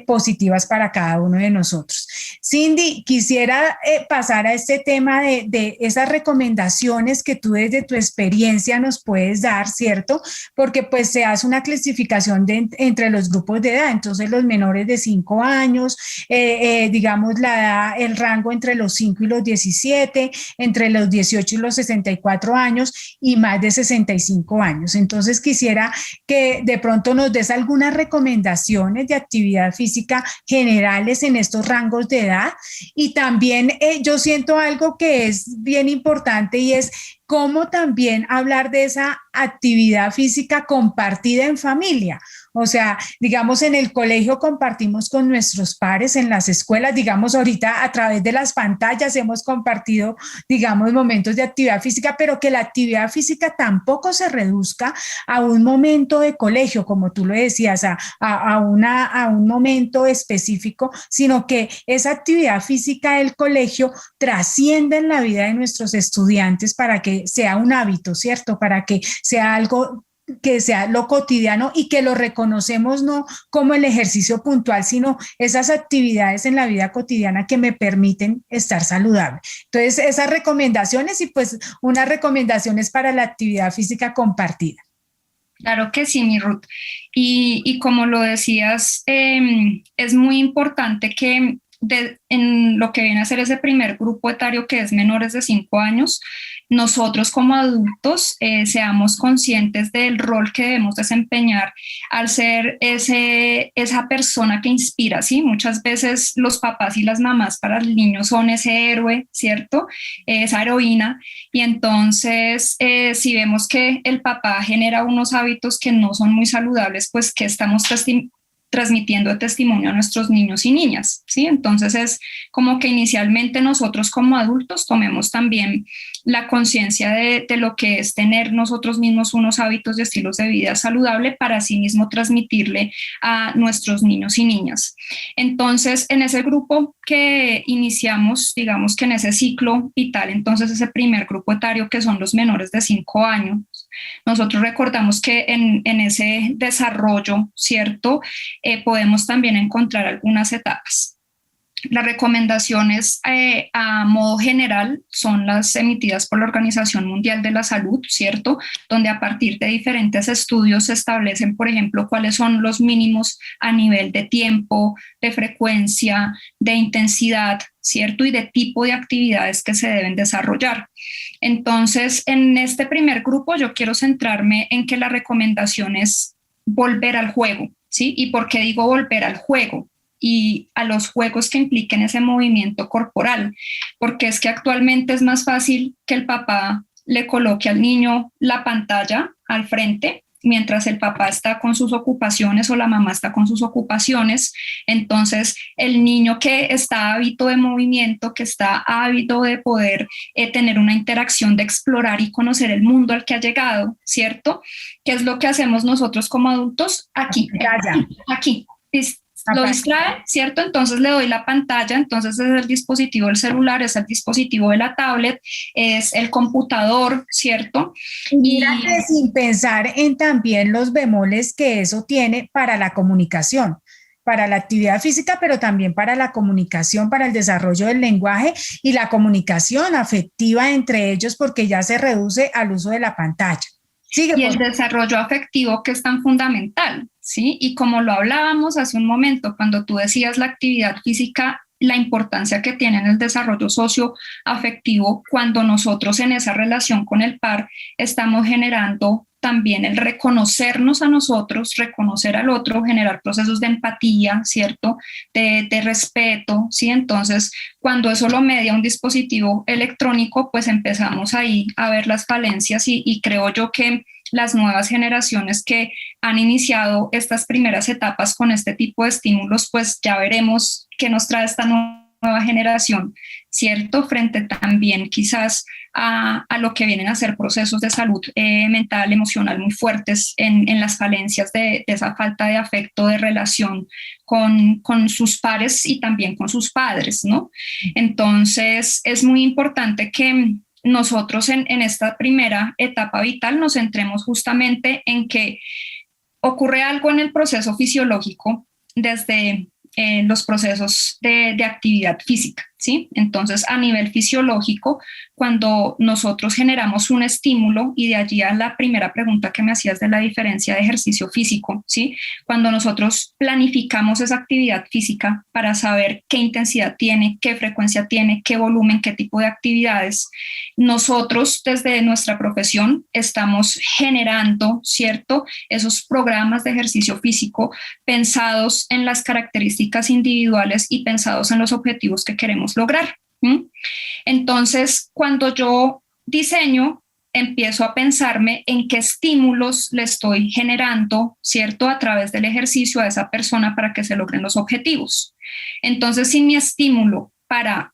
positivas para cada uno de nosotros. Cindy, quisiera pasar a este tema de esas recomendaciones que tú desde tu experiencia nos puedes dar, ¿cierto? Porque pues se hace una clasificación entre los grupos de edad, entonces los menores de 5 años, digamos el rango entre los 5 y los 17, entre los 18 y los 64 años y más de 65 años. Entonces quisiera que de pronto nos des algunas recomendaciones de actividad física generales en estos rangos de edad y también yo siento algo que es bien importante y es cómo también hablar de esa actividad física compartida en familia. O sea, digamos, en el colegio compartimos con nuestros pares, en las escuelas, digamos, ahorita a través de las pantallas hemos compartido, digamos, momentos de actividad física, pero que la actividad física tampoco se reduzca a un momento de colegio, como tú lo decías, a un momento específico, sino que esa actividad física del colegio trascienda en la vida de nuestros estudiantes para que sea un hábito, ¿cierto? Para que sea algo que sea lo cotidiano y que lo reconocemos no como el ejercicio puntual, sino esas actividades en la vida cotidiana que me permiten estar saludable. Entonces, esas recomendaciones y pues unas recomendaciones para la actividad física compartida. Claro que sí, mi Ruth. Y como lo decías, es muy importante que en lo que viene a ser ese primer grupo etario que es menores de 5 años, nosotros como adultos seamos conscientes del rol que debemos desempeñar al ser esa persona que inspira, ¿sí? Muchas veces los papás y las mamás para el niño son ese héroe, ¿cierto? Esa heroína, y entonces si vemos que el papá genera unos hábitos que no son muy saludables, pues que estamos transmitiendo de testimonio a nuestros niños y niñas, ¿sí? Entonces es como que inicialmente nosotros como adultos tomemos también la conciencia de lo que es tener nosotros mismos unos hábitos de estilos de vida saludable para así mismo transmitirle a nuestros niños y niñas. Entonces, en ese grupo que iniciamos, digamos que en ese ciclo vital, entonces ese primer grupo etario que son los menores de 5 años, nosotros recordamos que en ese desarrollo, ¿cierto? Podemos también encontrar algunas etapas. Las recomendaciones a modo general son las emitidas por la Organización Mundial de la Salud, ¿cierto? Donde a partir de diferentes estudios se establecen, por ejemplo, cuáles son los mínimos a nivel de tiempo, de frecuencia, de intensidad, ¿cierto? Y de tipo de actividades que se deben desarrollar. Entonces, en este primer grupo yo quiero centrarme en que la recomendación es volver al juego, ¿sí? ¿Y por qué digo volver al juego? Y a los juegos que impliquen ese movimiento corporal, porque es que actualmente es más fácil que el papá le coloque al niño la pantalla al frente mientras el papá está con sus ocupaciones o la mamá está con sus ocupaciones. Entonces el niño que está ávido de movimiento, que está ávido de poder tener una interacción, de explorar y conocer el mundo al que ha llegado, ¿cierto? ¿Qué es lo que hacemos nosotros como adultos? Aquí. Lo distrae, ¿cierto? Entonces le doy la pantalla, entonces es el dispositivo del celular, es el dispositivo de la tablet, es el computador, ¿cierto? Mira que sin pensar en también los bemoles que eso tiene para la comunicación, para la actividad física, pero también para la comunicación, para el desarrollo del lenguaje y la comunicación afectiva entre ellos, porque ya se reduce al uso de la pantalla. Sigue, y el desarrollo afectivo, que es tan fundamental, ¿sí? Y como lo hablábamos hace un momento, cuando tú decías la actividad física, la importancia que tiene en el desarrollo socioafectivo, cuando nosotros en esa relación con el par estamos generando también el reconocernos a nosotros, reconocer al otro, generar procesos de empatía, ¿cierto? De respeto, ¿sí? Entonces, cuando eso lo media un dispositivo electrónico, pues empezamos ahí a ver las falencias y creo yo que las nuevas generaciones que han iniciado estas primeras etapas con este tipo de estímulos, pues ya veremos qué nos trae esta nueva generación, ¿cierto? Frente también quizás a lo que vienen a ser procesos de salud mental, emocional muy fuertes en las falencias de esa falta de afecto, de relación con sus pares y también con sus padres, ¿no? Entonces es muy importante que nosotros en esta primera etapa vital nos centremos justamente en que ocurre algo en el proceso fisiológico desde los procesos de actividad física, ¿sí? Entonces, a nivel fisiológico, cuando nosotros generamos un estímulo, y de allí a la primera pregunta que me hacías de la diferencia de ejercicio físico, ¿sí? Cuando nosotros planificamos esa actividad física para saber qué intensidad tiene, qué frecuencia tiene, qué volumen, qué tipo de actividades, nosotros desde nuestra profesión estamos generando, ¿cierto?, esos programas de ejercicio físico pensados en las características individuales y pensados en los objetivos que queremos lograr. Entonces, cuando yo diseño, empiezo a pensarme en qué estímulos le estoy generando, ¿cierto?, a través del ejercicio a esa persona para que se logren los objetivos. Entonces, si mi estímulo para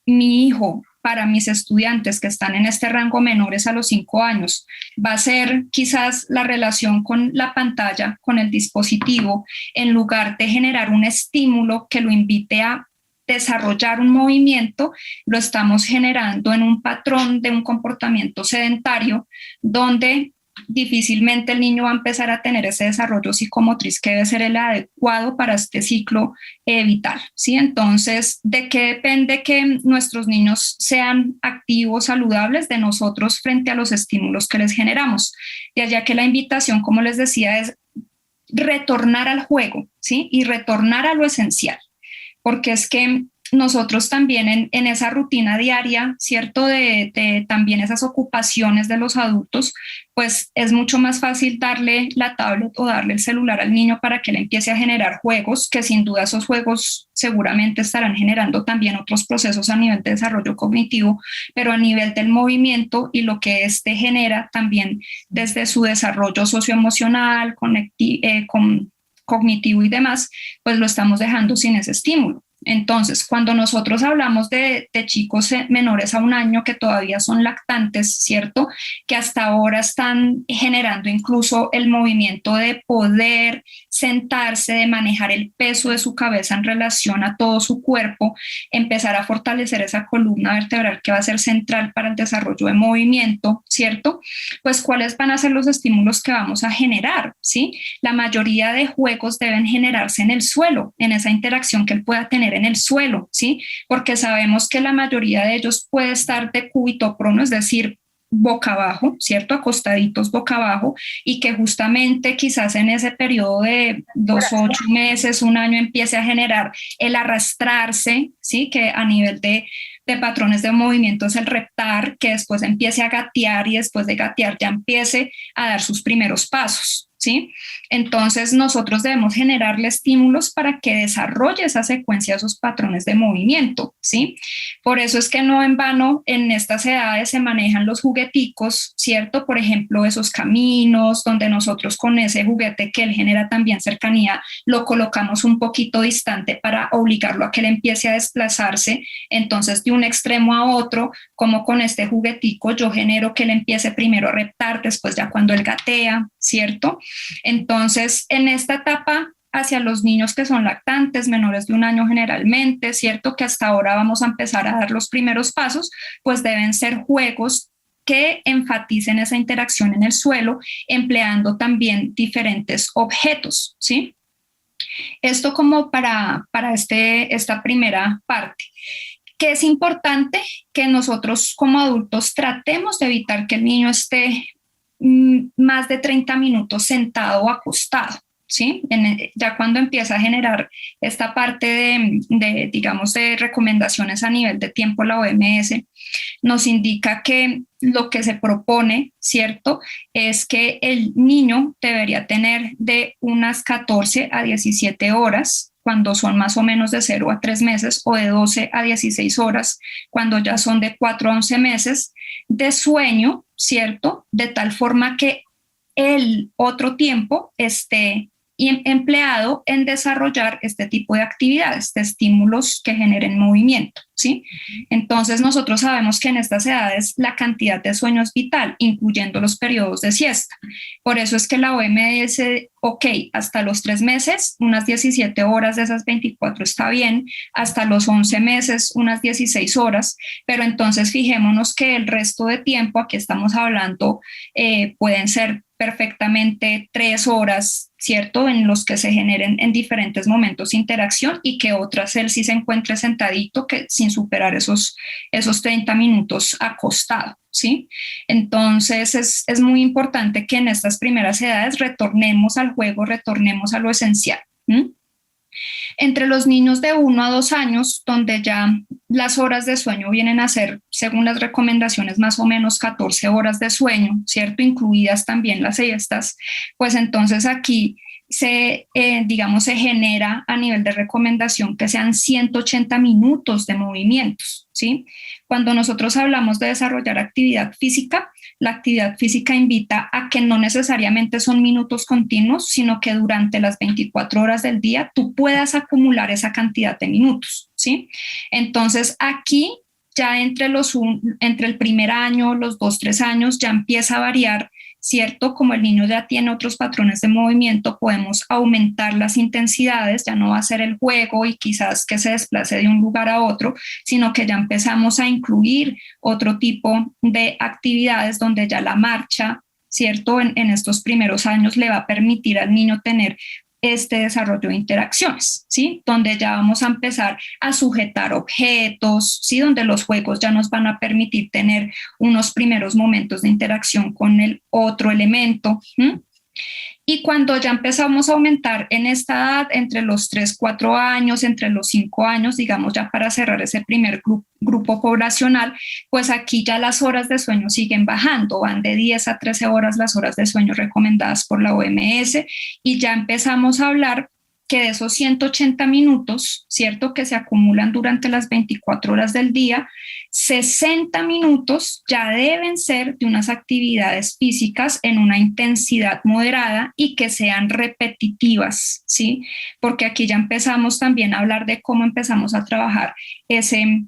mi hijo, para mis estudiantes que están en este rango menores a los 5 años, va a ser quizás la relación con la pantalla, con el dispositivo, en lugar de generar un estímulo que lo invite a desarrollar un movimiento, lo estamos generando en un patrón de un comportamiento sedentario donde difícilmente el niño va a empezar a tener ese desarrollo psicomotriz que debe ser el adecuado para este ciclo vital, ¿sí? Entonces, ¿de qué depende que nuestros niños sean activos, saludables? De nosotros frente a los estímulos que les generamos. De allá que la invitación, como les decía, es retornar al juego, ¿sí? Y retornar a lo esencial, porque es que nosotros también en esa rutina diaria, ¿cierto? De también esas ocupaciones de los adultos, pues es mucho más fácil darle la tablet o darle el celular al niño para que él empiece a generar juegos, que sin duda esos juegos seguramente estarán generando también otros procesos a nivel de desarrollo cognitivo, pero a nivel del movimiento y lo que este genera también desde su desarrollo socioemocional, cognitivo y demás, pues lo estamos dejando sin ese estímulo. Entonces, cuando nosotros hablamos de chicos menores a 1 año que todavía son lactantes, ¿cierto? Que hasta ahora están generando incluso el movimiento de poder sentarse, de manejar el peso de su cabeza en relación a todo su cuerpo, empezar a fortalecer esa columna vertebral que va a ser central para el desarrollo de movimiento, ¿cierto? Pues, ¿cuáles van a ser los estímulos que vamos a generar, ¿sí? La mayoría de juegos deben generarse en el suelo, en esa interacción que él pueda tener en el suelo, ¿sí? Porque sabemos que la mayoría de ellos puede estar de cúbito prono, es decir, boca abajo, ¿cierto? Acostaditos boca abajo, y que justamente quizás en ese periodo de 2, 8 meses, 1 año, empiece a generar el arrastrarse, ¿sí? Que a nivel de patrones de movimiento es el reptar, que después empiece a gatear y después de gatear ya empiece a dar sus primeros pasos, ¿sí? Entonces nosotros debemos generarle estímulos para que desarrolle esa secuencia, esos patrones de movimiento, ¿sí? Por eso es que no en vano en estas edades se manejan los jugueticos, ¿cierto? Por ejemplo, esos caminos donde nosotros con ese juguete que él genera también cercanía, lo colocamos un poquito distante para obligarlo a que él empiece a desplazarse. Entonces, de un extremo a otro, como con este juguetico, yo genero que él empiece primero a reptar, después ya cuando él gatea, ¿cierto? Entonces, en esta etapa hacia los niños que son lactantes, menores de 1 año generalmente, ¿cierto? Que hasta ahora vamos a empezar a dar los primeros pasos, pues deben ser juegos que enfaticen esa interacción en el suelo, empleando también diferentes objetos, ¿sí? Esto como para esta primera parte. Que es importante que nosotros como adultos tratemos de evitar que el niño esté más de 30 minutos sentado o acostado, ¿sí? Ya cuando empieza a generar esta parte digamos, de recomendaciones a nivel de tiempo, la OMS nos indica que lo que se propone, ¿cierto?, es que el niño debería tener de unas 14 a 17 horas cuando son más o menos de 0 a 3 meses, o de 12 a 16 horas cuando ya son de 4 a 11 meses, de sueño, ¿cierto? De tal forma que el otro tiempo esté empleado en desarrollar este tipo de actividades, de estímulos que generen movimiento, ¿sí? Entonces nosotros sabemos que en estas edades la cantidad de sueño es vital, incluyendo los periodos de siesta. Por eso es que la OMS, ok, hasta los 3 meses, unas 17 horas de esas 24 está bien, hasta los 11 meses, unas 16 horas, pero entonces fijémonos que el resto de tiempo, aquí estamos hablando, pueden ser perfectamente 3 horas, ¿cierto? En los que se generen en diferentes momentos interacción y que otras él sí se encuentre sentadito que sin superar esos 30 minutos acostado, ¿sí? Entonces es muy importante que en estas primeras edades retornemos al juego, retornemos a lo esencial. Entre los niños de 1 a 2 años, donde ya las horas de sueño vienen a ser, según las recomendaciones, más o menos 14 horas de sueño, ¿cierto? Incluidas también las siestas, pues entonces aquí se genera a nivel de recomendación que sean 180 minutos de movimientos, ¿sí? Cuando nosotros hablamos de desarrollar actividad física, la actividad física invita a que no necesariamente son minutos continuos, sino que durante las 24 horas del día tú puedas acumular esa cantidad de minutos, ¿sí? Entonces aquí ya entre el primer año, los 2, 3 años, ya empieza a variar, ¿cierto? Como el niño ya tiene otros patrones de movimiento, podemos aumentar las intensidades, ya no va a ser el juego y quizás que se desplace de un lugar a otro, sino que ya empezamos a incluir otro tipo de actividades donde ya la marcha, ¿cierto? En estos primeros años le va a permitir al niño tener este desarrollo de interacciones, ¿sí? Donde ya vamos a empezar a sujetar objetos, ¿sí? Donde los juegos ya nos van a permitir tener unos primeros momentos de interacción con el otro elemento. Y cuando ya empezamos a aumentar en esta edad, entre los 3, 4 años, entre los 5 años, digamos ya para cerrar ese primer grupo poblacional, pues aquí ya las horas de sueño siguen bajando, van de 10 a 13 horas las horas de sueño recomendadas por la OMS y ya empezamos a hablar que de esos 180 minutos, ¿cierto? Que se acumulan durante las 24 horas del día, 60 minutos ya deben ser de unas actividades físicas en una intensidad moderada y que sean repetitivas, ¿sí? Porque aquí ya empezamos también a hablar de cómo empezamos a trabajar ese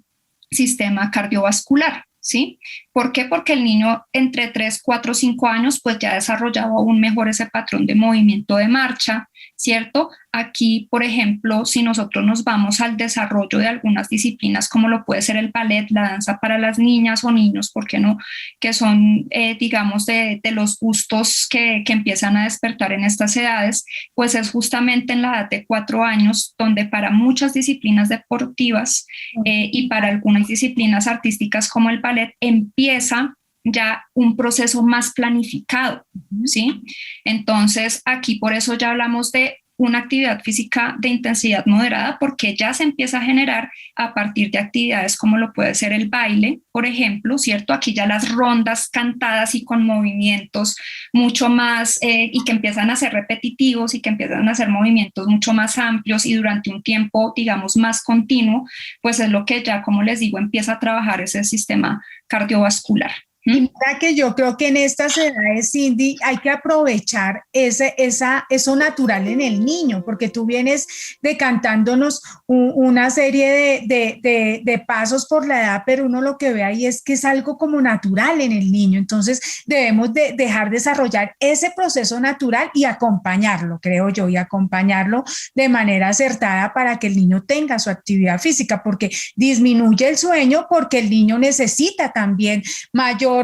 sistema cardiovascular, ¿sí? ¿Por qué? Porque el niño entre 3, 4, 5 años pues ya ha desarrollado aún mejor ese patrón de movimiento de marcha, ¿cierto? Aquí, por ejemplo, si nosotros nos vamos al desarrollo de algunas disciplinas como lo puede ser el ballet, la danza para las niñas o niños, ¿por qué no? Que son, digamos, de los gustos que empiezan a despertar en estas edades, pues es justamente en la edad de 4 años donde para muchas disciplinas deportivas y para algunas disciplinas artísticas como el ballet empieza ya un proceso más planificado, ¿sí? Entonces, aquí por eso ya hablamos de una actividad física de intensidad moderada, porque ya se empieza a generar a partir de actividades como lo puede ser el baile, por ejemplo, ¿cierto? Aquí ya las rondas cantadas y con movimientos mucho más, y que empiezan a ser repetitivos y que empiezan a hacer movimientos mucho más amplios y durante un tiempo, digamos, más continuo, pues es lo que ya, como les digo, empieza a trabajar ese sistema cardiovascular. Y mira que yo creo que en estas edades, Cindy, hay que aprovechar eso natural en el niño, porque tú vienes decantándonos una serie de pasos por la edad, pero uno lo que ve ahí es que es algo como natural en el niño. Entonces debemos de dejar desarrollar ese proceso natural y acompañarlo, creo yo, y acompañarlo de manera acertada para que el niño tenga su actividad física, porque disminuye el sueño, porque el niño necesita también mayor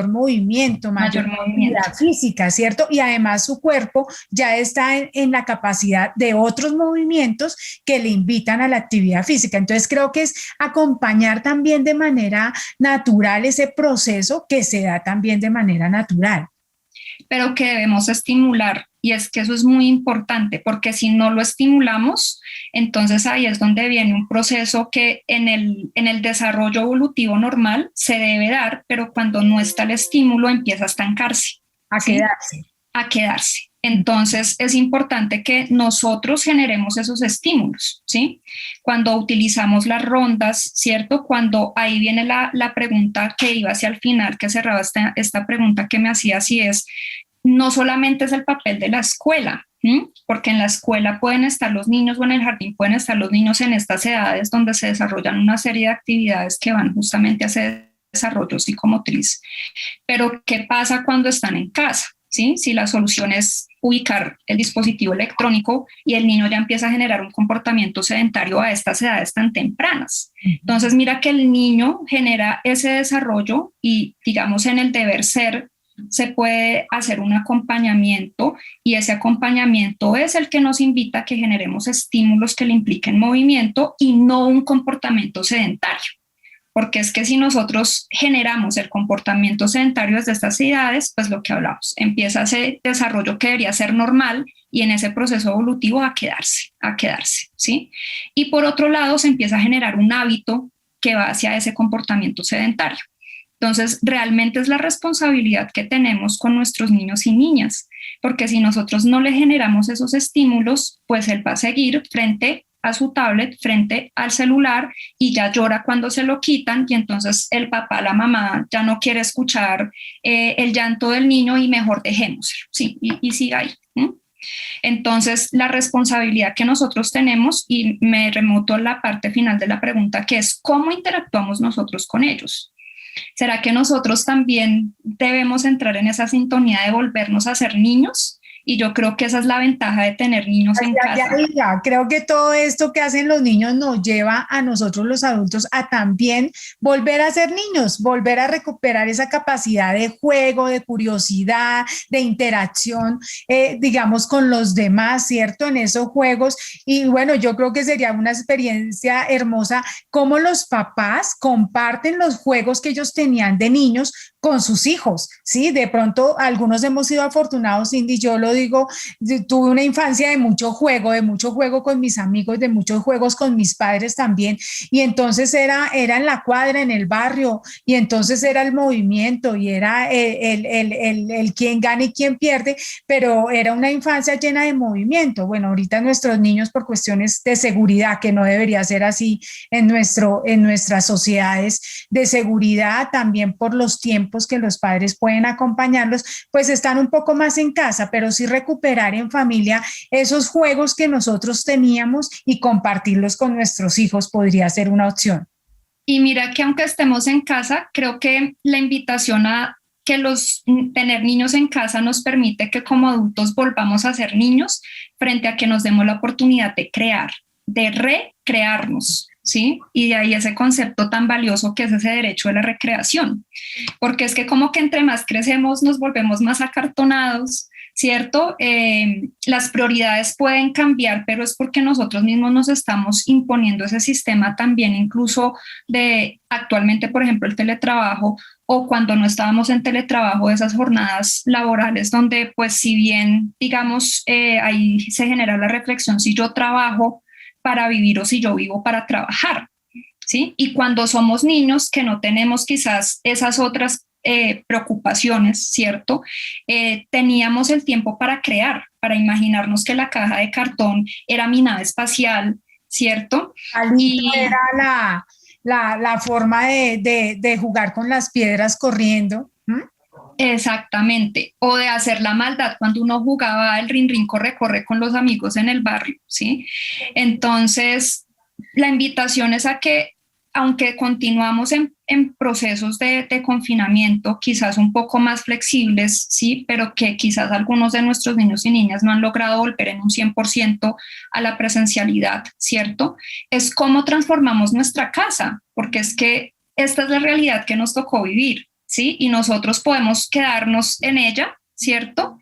movimiento, mayor actividad física, ¿cierto? Y además su cuerpo ya está en la capacidad de otros movimientos que le invitan a la actividad física. Entonces creo que es acompañar también de manera natural ese proceso que se da también de manera natural. Pero que debemos estimular, y es que eso es muy importante, porque si no lo estimulamos, entonces ahí es donde viene un proceso que en el desarrollo evolutivo normal se debe dar, pero cuando no está el estímulo empieza a estancarse. A quedarse. ¿Sí? A quedarse. Entonces es importante que nosotros generemos esos estímulos, ¿sí? Cuando utilizamos las rondas, ¿cierto? Cuando ahí viene la pregunta que iba hacia el final, que cerraba esta pregunta que me hacía, si es no solamente es el papel de la escuela, ¿m? Porque en la escuela pueden estar los niños o en el jardín pueden estar los niños en estas edades donde se desarrollan una serie de actividades que van justamente a ese desarrollo psicomotriz. Pero ¿qué pasa cuando están en casa? ¿Sí? Si la solución es ubicar el dispositivo electrónico y el niño ya empieza a generar un comportamiento sedentario a estas edades tan tempranas. Entonces, mira que el niño genera ese desarrollo y, digamos, en el deber ser, se puede hacer un acompañamiento y ese acompañamiento es el que nos invita a que generemos estímulos que le impliquen movimiento y no un comportamiento sedentario. Porque es que si nosotros generamos el comportamiento sedentario desde estas edades, pues lo que hablamos, empieza ese desarrollo que debería ser normal y en ese proceso evolutivo a quedarse, ¿sí? Y por otro lado, se empieza a generar un hábito que va hacia ese comportamiento sedentario. Entonces, realmente es la responsabilidad que tenemos con nuestros niños y niñas, porque si nosotros no le generamos esos estímulos, pues él va a seguir frente a su tablet, frente al celular y ya llora cuando se lo quitan y entonces el papá, la mamá ya no quiere escuchar el llanto del niño y mejor dejémoslo, sí, y siga ahí. Entonces, la responsabilidad que nosotros tenemos, y me remonto a la parte final de la pregunta, que es cómo interactuamos nosotros con ellos. ¿Será que nosotros también debemos entrar en esa sintonía de volvernos a ser niños? Y yo creo que esa es la ventaja de tener niños en casa. Creo que todo esto que hacen los niños nos lleva a nosotros los adultos a también volver a ser niños, volver a recuperar esa capacidad de juego, de curiosidad, de interacción, digamos, con los demás, ¿cierto? En esos juegos. Y bueno, yo creo que sería una experiencia hermosa cómo los papás comparten los juegos que ellos tenían de niños con sus hijos, ¿sí? De pronto algunos hemos sido afortunados, Cindy, yo lo digo, tuve una infancia de mucho juego con mis amigos, de muchos juegos con mis padres también, y entonces era en la cuadra, en el barrio, y entonces era el movimiento, y era el quién gana y quién pierde, pero era una infancia llena de movimiento. Bueno, ahorita nuestros niños por cuestiones de seguridad, que no debería ser así en nuestras sociedades, de seguridad, también por los tiempos que los padres pueden acompañarlos, pues están un poco más en casa, pero sí recuperar en familia esos juegos que nosotros teníamos y compartirlos con nuestros hijos podría ser una opción. Y mira que aunque estemos en casa, creo que la invitación a que tener niños en casa nos permite que como adultos volvamos a ser niños frente a que nos demos la oportunidad de crear, de recrearnos, ¿sí? Y de ahí ese concepto tan valioso que es ese derecho de la recreación, porque es que como que entre más crecemos nos volvemos más acartonados, ¿cierto? Las prioridades pueden cambiar, pero es porque nosotros mismos nos estamos imponiendo ese sistema también, incluso de actualmente, por ejemplo, el teletrabajo, o cuando no estábamos en teletrabajo, esas jornadas laborales donde, pues, si bien, digamos, ahí se genera la reflexión, si yo trabajo para vivir o si yo vivo para trabajar, ¿sí? Y cuando somos niños que no tenemos quizás esas otras preocupaciones, ¿cierto? Teníamos el tiempo para crear, para imaginarnos que la caja de cartón era mi nave espacial, ¿cierto? Y era la forma de jugar con las piedras corriendo. Exactamente, o de hacer la maldad cuando uno jugaba el rin corre con los amigos en el barrio, ¿sí? Entonces, la invitación es a que, aunque continuamos en procesos de confinamiento, quizás un poco más flexibles, ¿sí? Pero que quizás algunos de nuestros niños y niñas no han logrado volver en un 100% a la presencialidad, ¿cierto? Es cómo transformamos nuestra casa, porque es que esta es la realidad que nos tocó vivir, ¿sí? Y nosotros podemos quedarnos en ella, ¿cierto?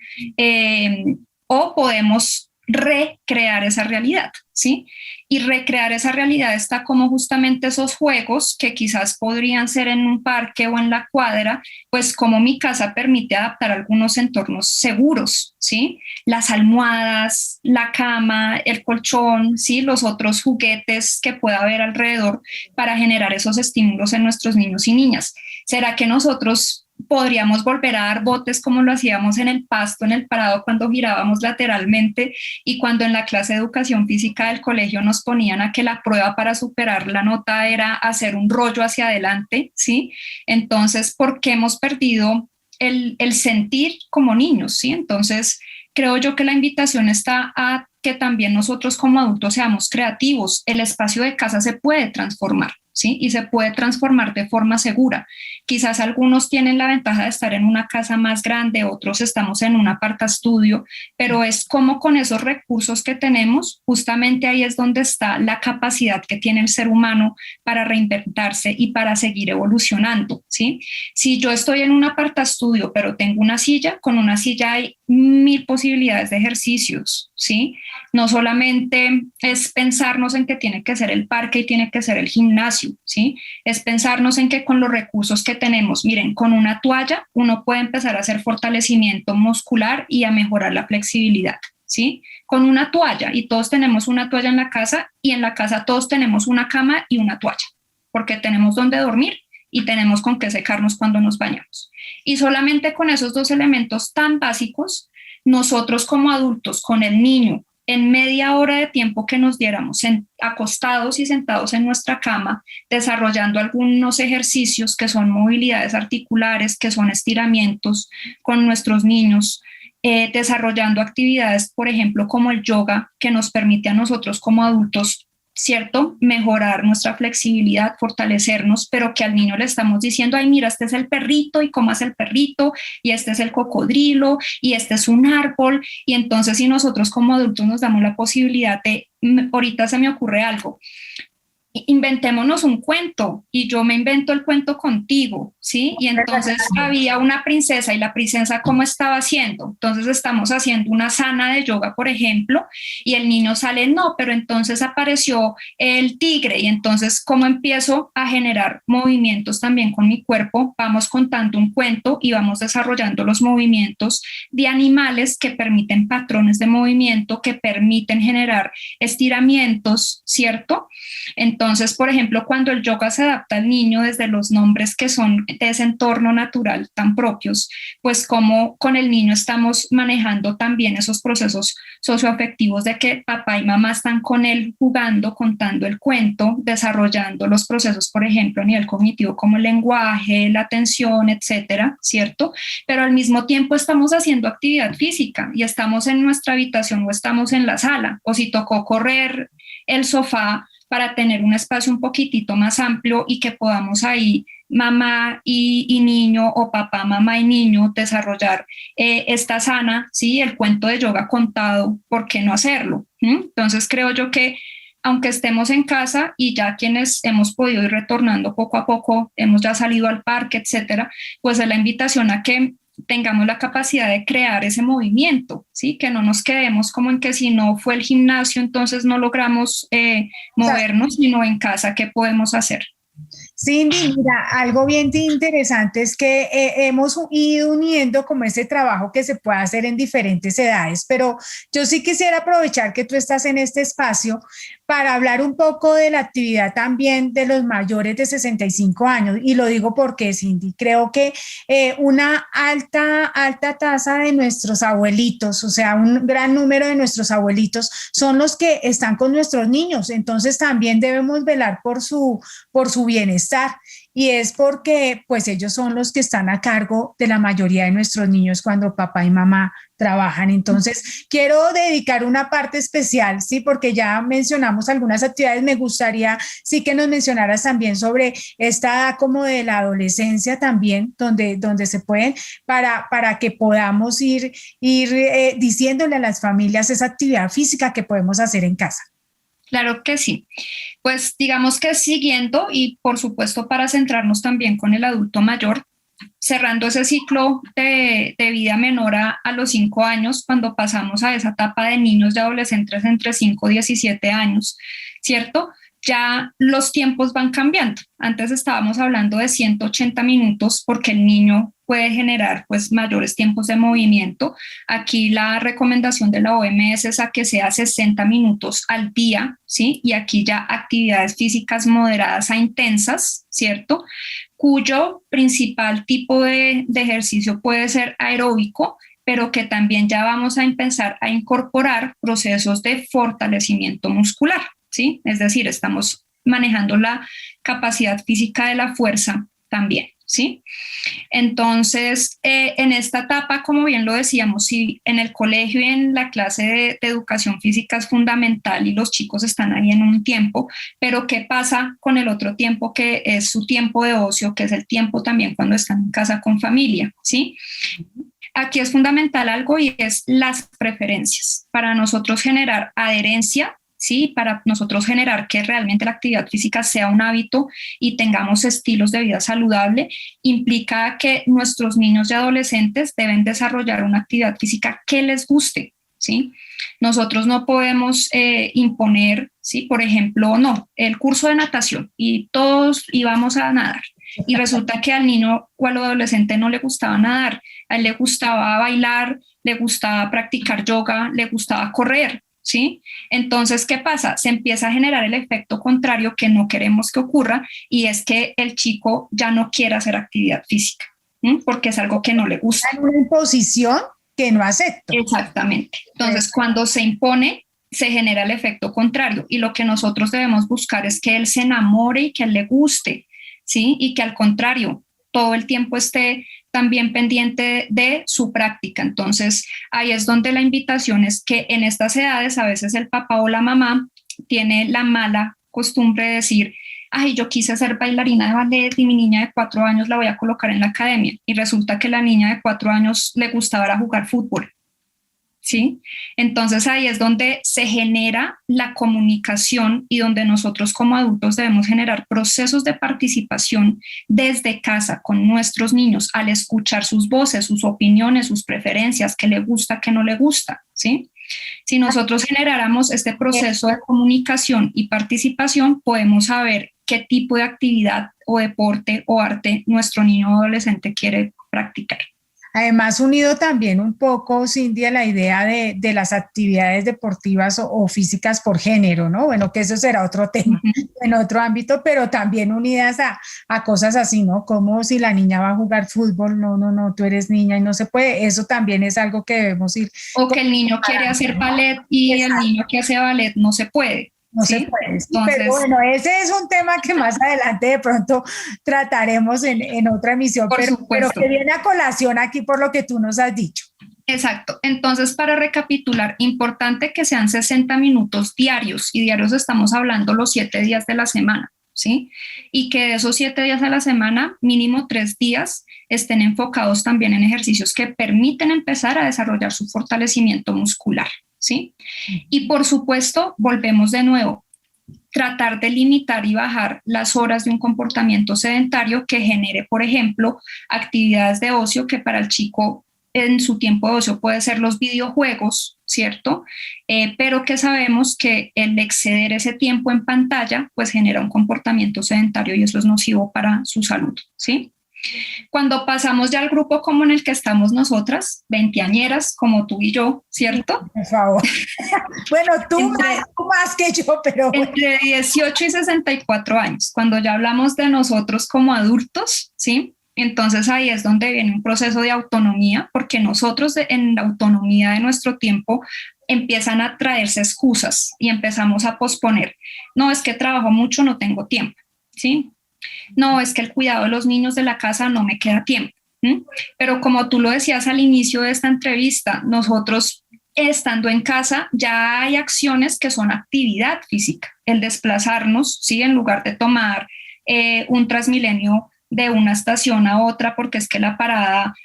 O podemos recrear esa realidad, ¿sí? Y recrear esa realidad está como justamente esos juegos que quizás podrían ser en un parque o en la cuadra, pues como mi casa permite adaptar algunos entornos seguros, ¿sí? Las almohadas, la cama, el colchón, ¿sí? Los otros juguetes que pueda haber alrededor para generar esos estímulos en nuestros niños y niñas. ¿Será que nosotros podríamos volver a dar botes como lo hacíamos en el pasto, en el prado, cuando girábamos lateralmente y cuando en la clase de educación física del colegio nos ponían a que la prueba para superar la nota era hacer un rollo hacia adelante, ¿sí? Entonces, ¿por qué hemos perdido el sentir como niños, ¿sí? Entonces, creo yo que la invitación está a que también nosotros como adultos seamos creativos. El espacio de casa se puede transformar, ¿sí? Y se puede transformar de forma segura. Quizás algunos tienen la ventaja de estar en una casa más grande, otros estamos en un apartaestudio, pero es como con esos recursos que tenemos, justamente ahí es donde está la capacidad que tiene el ser humano para reinventarse y para seguir evolucionando, ¿sí? Si yo estoy en un apartaestudio, pero tengo una silla, con una silla hay 1000 posibilidades de ejercicios, ¿sí? No solamente es pensarnos en que tiene que ser el parque y tiene que ser el gimnasio, ¿sí? Es pensarnos en que con los recursos que tenemos, miren, con una toalla uno puede empezar a hacer fortalecimiento muscular y a mejorar la flexibilidad, ¿sí? Con una toalla, y todos tenemos una toalla en la casa, y en la casa todos tenemos una cama y una toalla, porque tenemos donde dormir y tenemos con qué secarnos cuando nos bañamos. Y solamente con esos dos elementos tan básicos, nosotros como adultos, con el niño, en media hora de tiempo que nos diéramos acostados y sentados en nuestra cama, desarrollando algunos ejercicios que son movilidades articulares, que son estiramientos con nuestros niños, desarrollando actividades, por ejemplo, como el yoga, que nos permite a nosotros como adultos, ¿cierto? Mejorar nuestra flexibilidad, fortalecernos, pero que al niño le estamos diciendo, ay, mira, este es el perrito y cómo es el perrito, y este es el cocodrilo, y este es un árbol, y entonces si nosotros como adultos nos damos la posibilidad de, ahorita se me ocurre algo, inventémonos un cuento y yo me invento el cuento contigo, ¿sí? Y entonces había una princesa y la princesa, ¿cómo estaba haciendo? Entonces estamos haciendo una asana de yoga, por ejemplo, y el niño sale, no, pero entonces apareció el tigre y entonces, ¿cómo empiezo a generar movimientos también con mi cuerpo? Vamos contando un cuento y vamos desarrollando los movimientos de animales que permiten patrones de movimiento, que permiten generar estiramientos, ¿cierto? Entonces, por ejemplo, cuando el yoga se adapta al niño desde los nombres que son de ese entorno natural tan propios, pues como con el niño estamos manejando también esos procesos socioafectivos de que papá y mamá están con él jugando, contando el cuento, desarrollando los procesos, por ejemplo, a nivel cognitivo como el lenguaje, la atención, etcétera, ¿cierto? Pero al mismo tiempo estamos haciendo actividad física y estamos en nuestra habitación o estamos en la sala, o si tocó correr el sofá, para tener un espacio un poquitito más amplio y que podamos ahí, mamá y niño, o papá, mamá y niño, desarrollar esta sana, ¿sí? El cuento de yoga contado, ¿por qué no hacerlo? Entonces creo yo que aunque estemos en casa y ya quienes hemos podido ir retornando poco a poco, hemos ya salido al parque, etcétera, pues es la invitación a que tengamos la capacidad de crear ese movimiento, ¿sí? Que no nos quedemos como en que si no fue el gimnasio, entonces no logramos movernos, sino en casa, ¿qué podemos hacer? Cindy, mira, algo bien interesante es que hemos ido uniendo como ese trabajo que se puede hacer en diferentes edades, pero yo sí quisiera aprovechar que tú estás en este espacio para hablar un poco de la actividad también de los mayores de 65 años. Y lo digo porque, Cindy, creo que una alta tasa de nuestros abuelitos, o sea, un gran número de nuestros abuelitos son los que están con nuestros niños. Entonces también debemos velar por su bienestar. Y es porque pues ellos son los que están a cargo de la mayoría de nuestros niños cuando papá y mamá trabajan. Entonces quiero dedicar una parte especial, sí, porque ya mencionamos algunas actividades. Me gustaría sí que nos mencionaras también sobre esta edad como de la adolescencia también, donde se pueden, para que podamos ir diciéndole a las familias esa actividad física que podemos hacer en casa. Claro que sí. Pues digamos que siguiendo y por supuesto para centrarnos también con el adulto mayor, cerrando ese ciclo de vida menor a los 5 años, cuando pasamos a esa etapa de niños y adolescentes entre 5 y 17 años, ¿cierto? Ya los tiempos van cambiando. Antes estábamos hablando de 180 minutos porque el niño puede generar pues mayores tiempos de movimiento. Aquí la recomendación de la OMS es a que sea 60 minutos al día, ¿sí? Y aquí ya actividades físicas moderadas a intensas, ¿cierto? Cuyo principal tipo de ejercicio puede ser aeróbico, pero que también ya vamos a empezar a incorporar procesos de fortalecimiento muscular, ¿sí? Es decir, estamos manejando la capacidad física de la fuerza también, ¿sí? Entonces, en esta etapa, como bien lo decíamos, si en el colegio y en la clase de educación física es fundamental y los chicos están ahí en un tiempo, pero ¿qué pasa con el otro tiempo que es su tiempo de ocio, que es el tiempo también cuando están en casa con familia, ¿sí? Aquí es fundamental algo y es las preferencias. Para nosotros generar adherencia, ¿sí? Para nosotros generar que realmente la actividad física sea un hábito y tengamos estilos de vida saludable, implica que nuestros niños y adolescentes deben desarrollar una actividad física que les guste, ¿sí? Nosotros no podemos imponer, ¿sí? Por ejemplo, no, el curso de natación y todos íbamos a nadar y resulta que al niño o al adolescente no le gustaba nadar, a él le gustaba bailar, le gustaba practicar yoga, le gustaba correr, ¿sí? Entonces, ¿qué pasa? Se empieza a generar el efecto contrario que no queremos que ocurra y es que el chico ya no quiere hacer actividad física, ¿sí? Porque es algo que no le gusta. Hay una imposición que no acepto. Exactamente. Entonces, cuando se impone, se genera el efecto contrario y lo que nosotros debemos buscar es que él se enamore y que a él le guste, ¿sí? Y que al contrario, todo el tiempo esté también pendiente de su práctica. Entonces, ahí es donde la invitación es que en estas edades a veces el papá o la mamá tiene la mala costumbre de decir, ay, yo quise ser bailarina de ballet y mi niña de 4 años la voy a colocar en la academia. Y resulta que la niña de 4 años le gustaba jugar fútbol. ¿Sí? Entonces ahí es donde se genera la comunicación y donde nosotros como adultos debemos generar procesos de participación desde casa con nuestros niños al escuchar sus voces, sus opiniones, sus preferencias, qué le gusta, qué no le gusta, ¿sí? Si nosotros generáramos este proceso de comunicación y participación, podemos saber qué tipo de actividad o deporte o arte nuestro niño o adolescente quiere practicar. Además, unido también un poco, Cindy, a la idea de las actividades deportivas o físicas por género, ¿no? Bueno, que eso será otro tema en otro ámbito, pero también unidas a cosas así, ¿no? Como si la niña va a jugar fútbol, no, tú eres niña y no se puede. Eso también es algo que debemos ir. O que el niño quiere hacer ballet y el niño que hace ballet no se puede. No ¿sí? se puede. Entonces, pero bueno, ese es un tema que más adelante de pronto trataremos en otra emisión, pero que viene a colación aquí por lo que tú nos has dicho. Exacto. Entonces, para recapitular, importante que sean 60 minutos diarios, y diarios estamos hablando los 7 días de la semana, ¿sí? Y que de esos 7 días a la semana, mínimo 3 días, estén enfocados también en ejercicios que permiten empezar a desarrollar su fortalecimiento muscular, ¿sí? Y por supuesto, volvemos de nuevo, tratar de limitar y bajar las horas de un comportamiento sedentario que genere, por ejemplo, actividades de ocio que para el chico en su tiempo de ocio puede ser los videojuegos, ¿cierto? Pero que sabemos que el exceder ese tiempo en pantalla pues genera un comportamiento sedentario y eso es nocivo para su salud, ¿sí? Cuando pasamos ya al grupo como en el que estamos nosotras, veinteañeras como tú y yo, ¿cierto? Por favor. Bueno, tú más que yo, pero... Entre 18 y 64 años, cuando ya hablamos de nosotros como adultos, ¿sí? Entonces ahí es donde viene un proceso de autonomía, porque nosotros en la autonomía de nuestro tiempo empiezan a traerse excusas y empezamos a posponer. No, es que trabajo mucho, no tengo tiempo, ¿sí? No, es que el cuidado de los niños de la casa no me queda tiempo. ¿sí? Pero como tú lo decías al inicio de esta entrevista, nosotros estando en casa ya hay acciones que son actividad física. El desplazarnos, ¿sí? En lugar de tomar un Transmilenio de una estación a otra porque es que la parada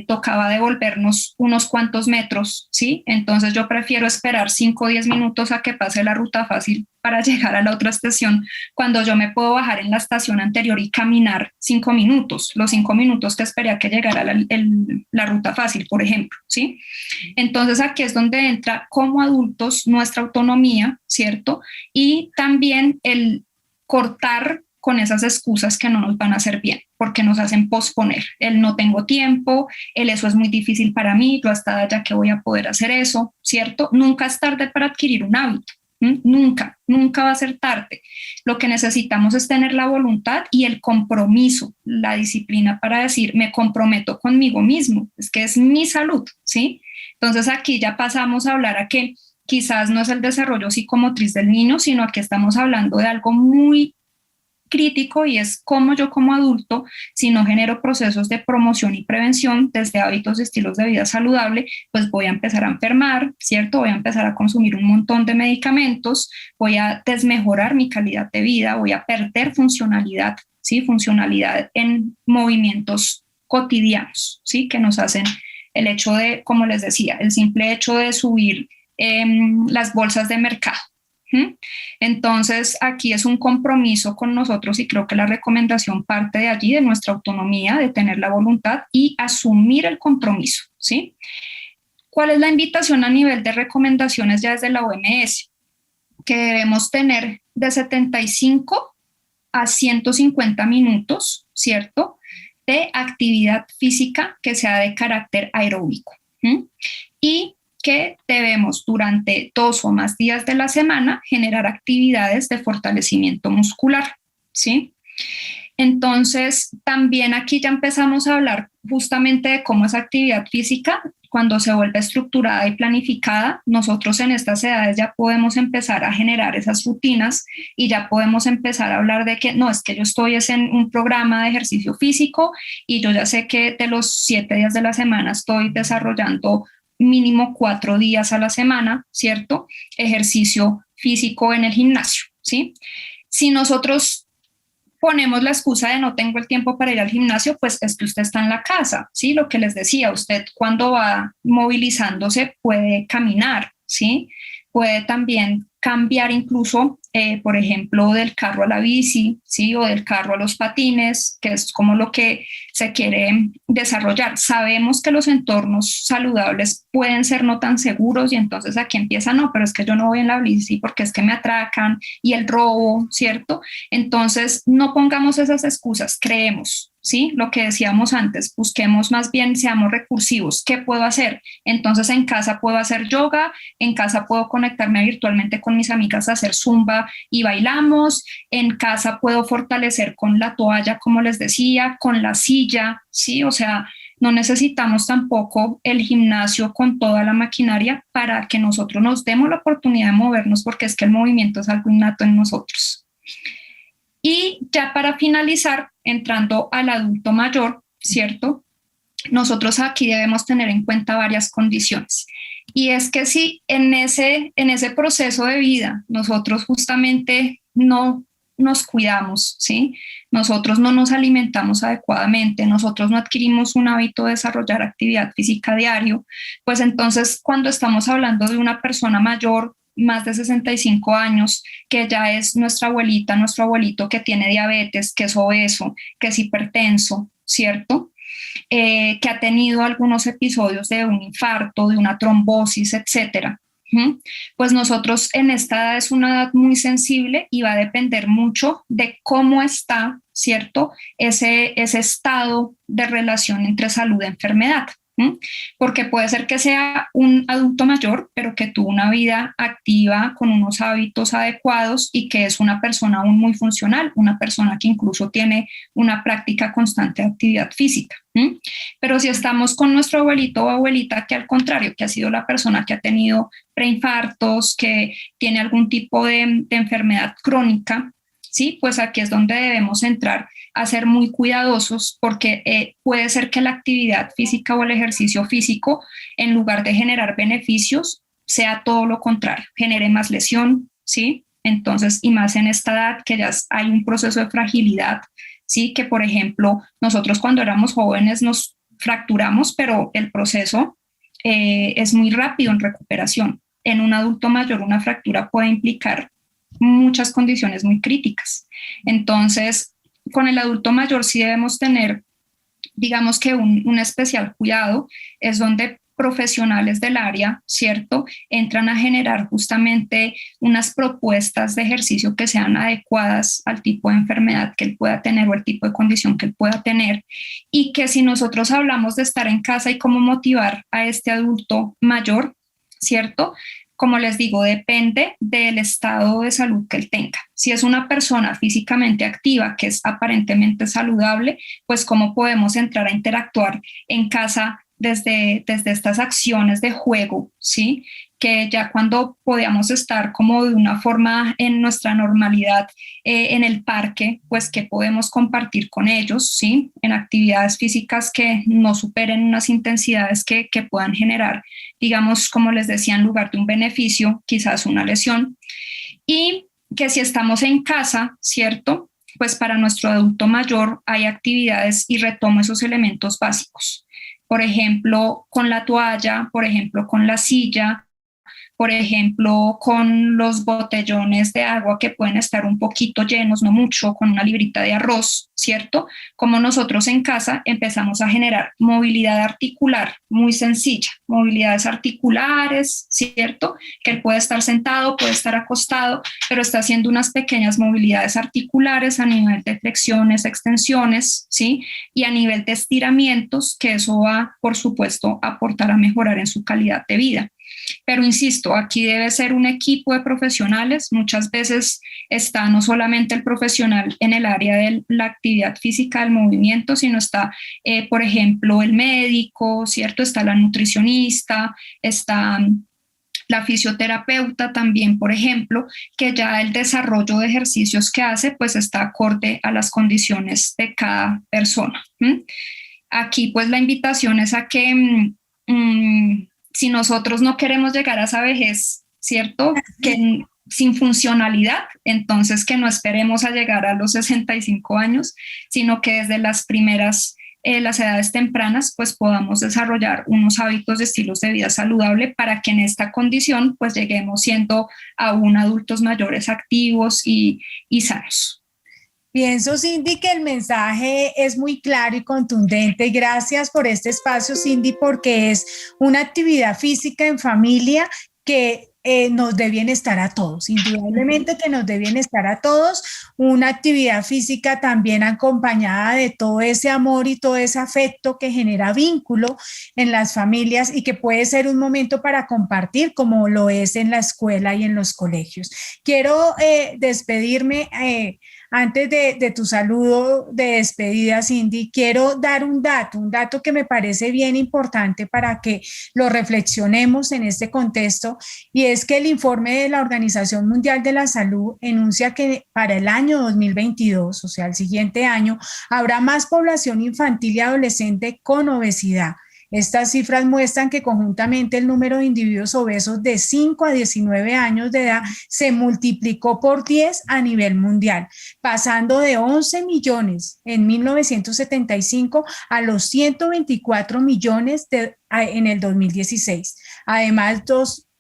tocaba devolvernos unos cuantos metros, ¿sí? Entonces yo prefiero esperar 5 o 10 minutos a que pase la ruta fácil para llegar a la otra estación, cuando yo me puedo bajar en la estación anterior y caminar 5 minutos, los 5 minutos que esperé a que llegara la ruta fácil, por ejemplo, ¿sí? Entonces aquí es donde entra como adultos nuestra autonomía, ¿cierto? Y también el cortar con esas excusas que no nos van a hacer bien, porque nos hacen posponer. El no tengo tiempo, el eso es muy difícil para mí, yo hasta ya que voy a poder hacer eso, ¿cierto? Nunca es tarde para adquirir un hábito, nunca va a ser tarde. Lo que necesitamos es tener la voluntad y el compromiso, la disciplina para decir, me comprometo conmigo mismo, es que es mi salud, ¿sí? Entonces aquí ya pasamos a hablar a que quizás no es el desarrollo psicomotriz del niño, sino que estamos hablando de algo muy crítico y es cómo yo como adulto, si no genero procesos de promoción y prevención desde hábitos y estilos de vida saludable, pues voy a empezar a enfermar, ¿cierto? Voy a empezar a consumir un montón de medicamentos, voy a desmejorar mi calidad de vida, voy a perder funcionalidad, ¿sí? Funcionalidad en movimientos cotidianos, ¿sí? Que nos hacen el hecho de, como les decía, el simple hecho de subir las bolsas de mercado. Entonces, aquí es un compromiso con nosotros y creo que la recomendación parte de allí, de nuestra autonomía, de tener la voluntad y asumir el compromiso, ¿sí? ¿Cuál es la invitación a nivel de recomendaciones ya desde la OMS? Que debemos tener de 75 a 150 minutos, ¿cierto?, de actividad física que sea de carácter aeróbico. Y que debemos durante 2 o más días de la semana generar actividades de fortalecimiento muscular, ¿sí? Entonces, también aquí ya empezamos a hablar justamente de cómo esa actividad física, cuando se vuelve estructurada y planificada, nosotros en estas edades ya podemos empezar a generar esas rutinas y ya podemos empezar a hablar de que no, es que yo estoy en un programa de ejercicio físico y yo ya sé que de los 7 días de la semana estoy desarrollando mínimo 4 días a la semana, ¿cierto? Ejercicio físico en el gimnasio, ¿sí? Si nosotros ponemos la excusa de no tengo el tiempo para ir al gimnasio, pues es que usted está en la casa, ¿sí? Lo que les decía, usted cuando va movilizándose puede caminar, ¿sí? Puede también cambiar incluso, por ejemplo, del carro a la bici, ¿sí? O del carro a los patines, que es como lo que se quiere desarrollar. Sabemos que los entornos saludables pueden ser no tan seguros y entonces aquí empieza, no, pero es que yo no voy en la bici porque es que me atracan y el robo, ¿cierto? Entonces, no pongamos esas excusas, creemos, ¿sí? Lo que decíamos antes, busquemos más bien, seamos recursivos. ¿Qué puedo hacer? Entonces, en casa puedo hacer yoga, en casa puedo conectarme virtualmente con mis amigas a hacer zumba y bailamos, en casa puedo fortalecer con la toalla, como les decía, con la silla, ¿sí? O sea, no necesitamos tampoco el gimnasio con toda la maquinaria para que nosotros nos demos la oportunidad de movernos, porque es que el movimiento es algo innato en nosotros. Y ya para finalizar, entrando al adulto mayor, ¿cierto? Nosotros aquí debemos tener en cuenta varias condiciones. Y es que si en ese proceso de vida nosotros justamente no nos cuidamos, ¿sí? Nosotros no nos alimentamos adecuadamente, nosotros no adquirimos un hábito de desarrollar actividad física diario, pues entonces cuando estamos hablando de una persona mayor, más de 65 años, que ya es nuestra abuelita, nuestro abuelito que tiene diabetes, que es obeso, que es hipertenso, ¿cierto? Que ha tenido algunos episodios de un infarto, de una trombosis, etcétera. Pues nosotros en esta edad es una edad muy sensible y va a depender mucho de cómo está, ¿cierto? Ese estado de relación entre salud y enfermedad. Porque puede ser que sea un adulto mayor, pero que tuvo una vida activa con unos hábitos adecuados y que es una persona aún muy funcional, una persona que incluso tiene una práctica constante de actividad física. Pero si estamos con nuestro abuelito o abuelita, que al contrario, que ha sido la persona que ha tenido preinfartos, que tiene algún tipo de enfermedad crónica, ¿sí? Pues aquí es donde debemos entrar a ser muy cuidadosos porque puede ser que la actividad física o el ejercicio físico, en lugar de generar beneficios, sea todo lo contrario, genere más lesión, ¿sí? Entonces, y más en esta edad que ya hay un proceso de fragilidad, ¿sí? Que, por ejemplo, nosotros cuando éramos jóvenes nos fracturamos, pero el proceso es muy rápido en recuperación. En un adulto mayor, una fractura puede implicar muchas condiciones muy críticas. Entonces, con el adulto mayor sí debemos tener, digamos que un especial cuidado, es donde profesionales del área, ¿cierto?, entran a generar justamente unas propuestas de ejercicio que sean adecuadas al tipo de enfermedad que él pueda tener o el tipo de condición que él pueda tener, y que si nosotros hablamos de estar en casa y cómo motivar a este adulto mayor, ¿cierto?, como les digo, depende del estado de salud que él tenga. Si es una persona físicamente activa, que es aparentemente saludable, pues cómo podemos entrar a interactuar en casa desde estas acciones de juego, ¿sí? que ya cuando podíamos estar como de una forma en nuestra normalidad en el parque, pues que podemos compartir con ellos, ¿sí? En actividades físicas que no superen unas intensidades que puedan generar, digamos, como les decía, en lugar de un beneficio, quizás una lesión. Y que si estamos en casa, ¿cierto? Pues para nuestro adulto mayor hay actividades y retomo esos elementos básicos. Por ejemplo, con la toalla, por ejemplo, con la silla, por ejemplo, con los botellones de agua que pueden estar un poquito llenos, no mucho, con una librita de arroz, ¿cierto? Como nosotros en casa empezamos a generar movilidad articular muy sencilla, movilidades articulares, ¿cierto? Que él puede estar sentado, puede estar acostado, pero está haciendo unas pequeñas movilidades articulares a nivel de flexiones, extensiones, ¿sí? Y a nivel de estiramientos, que eso va, por supuesto, a aportar a mejorar en su calidad de vida. Pero insisto, aquí debe ser un equipo de profesionales. Muchas veces está no solamente el profesional en el área de la actividad física, del movimiento, sino está, por ejemplo, el médico, ¿cierto? Está la nutricionista, está la fisioterapeuta también, por ejemplo, que ya el desarrollo de ejercicios que hace, pues está acorde a las condiciones de cada persona. Aquí, pues la invitación es a que si nosotros no queremos llegar a esa vejez, ¿cierto? Que sin funcionalidad, entonces que no esperemos a llegar a los 65 años, sino que desde las primeras, las edades tempranas, pues podamos desarrollar unos hábitos de estilos de vida saludable para que en esta condición, pues lleguemos siendo aún adultos mayores activos y sanos. Pienso, Cindy, que el mensaje es muy claro y contundente. Gracias por este espacio, Cindy, porque es una actividad física en familia que nos dé bienestar a todos, indudablemente que nos dé bienestar a todos, una actividad física también acompañada de todo ese amor y todo ese afecto que genera vínculo en las familias y que puede ser un momento para compartir como lo es en la escuela y en los colegios. Quiero despedirme. Antes de tu saludo de despedida, Cindy, quiero dar un dato que me parece bien importante para que lo reflexionemos en este contexto, y es que el informe de la Organización Mundial de la Salud enuncia que para el año 2022, o sea, el siguiente año, habrá más población infantil y adolescente con obesidad. Estas cifras muestran que conjuntamente el número de individuos obesos de 5 a 19 años de edad se multiplicó por 10 a nivel mundial, pasando de 11 millones en 1975 a los 124 millones en el 2016. Además,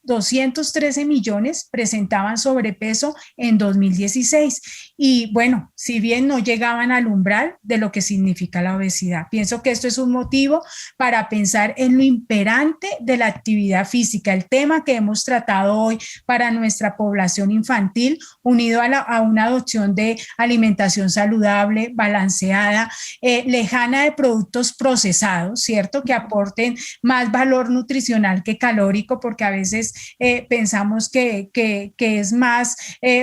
213 millones presentaban sobrepeso en 2016 y bueno, si bien no llegaban al umbral de lo que significa la obesidad. Pienso que esto es un motivo para pensar en lo imperante de la actividad física, el tema que hemos tratado hoy para nuestra población infantil, unido a una adopción de alimentación saludable, balanceada, lejana de productos procesados, ¿cierto? Que aporten más valor nutricional que calórico, porque a veces pensamos que es más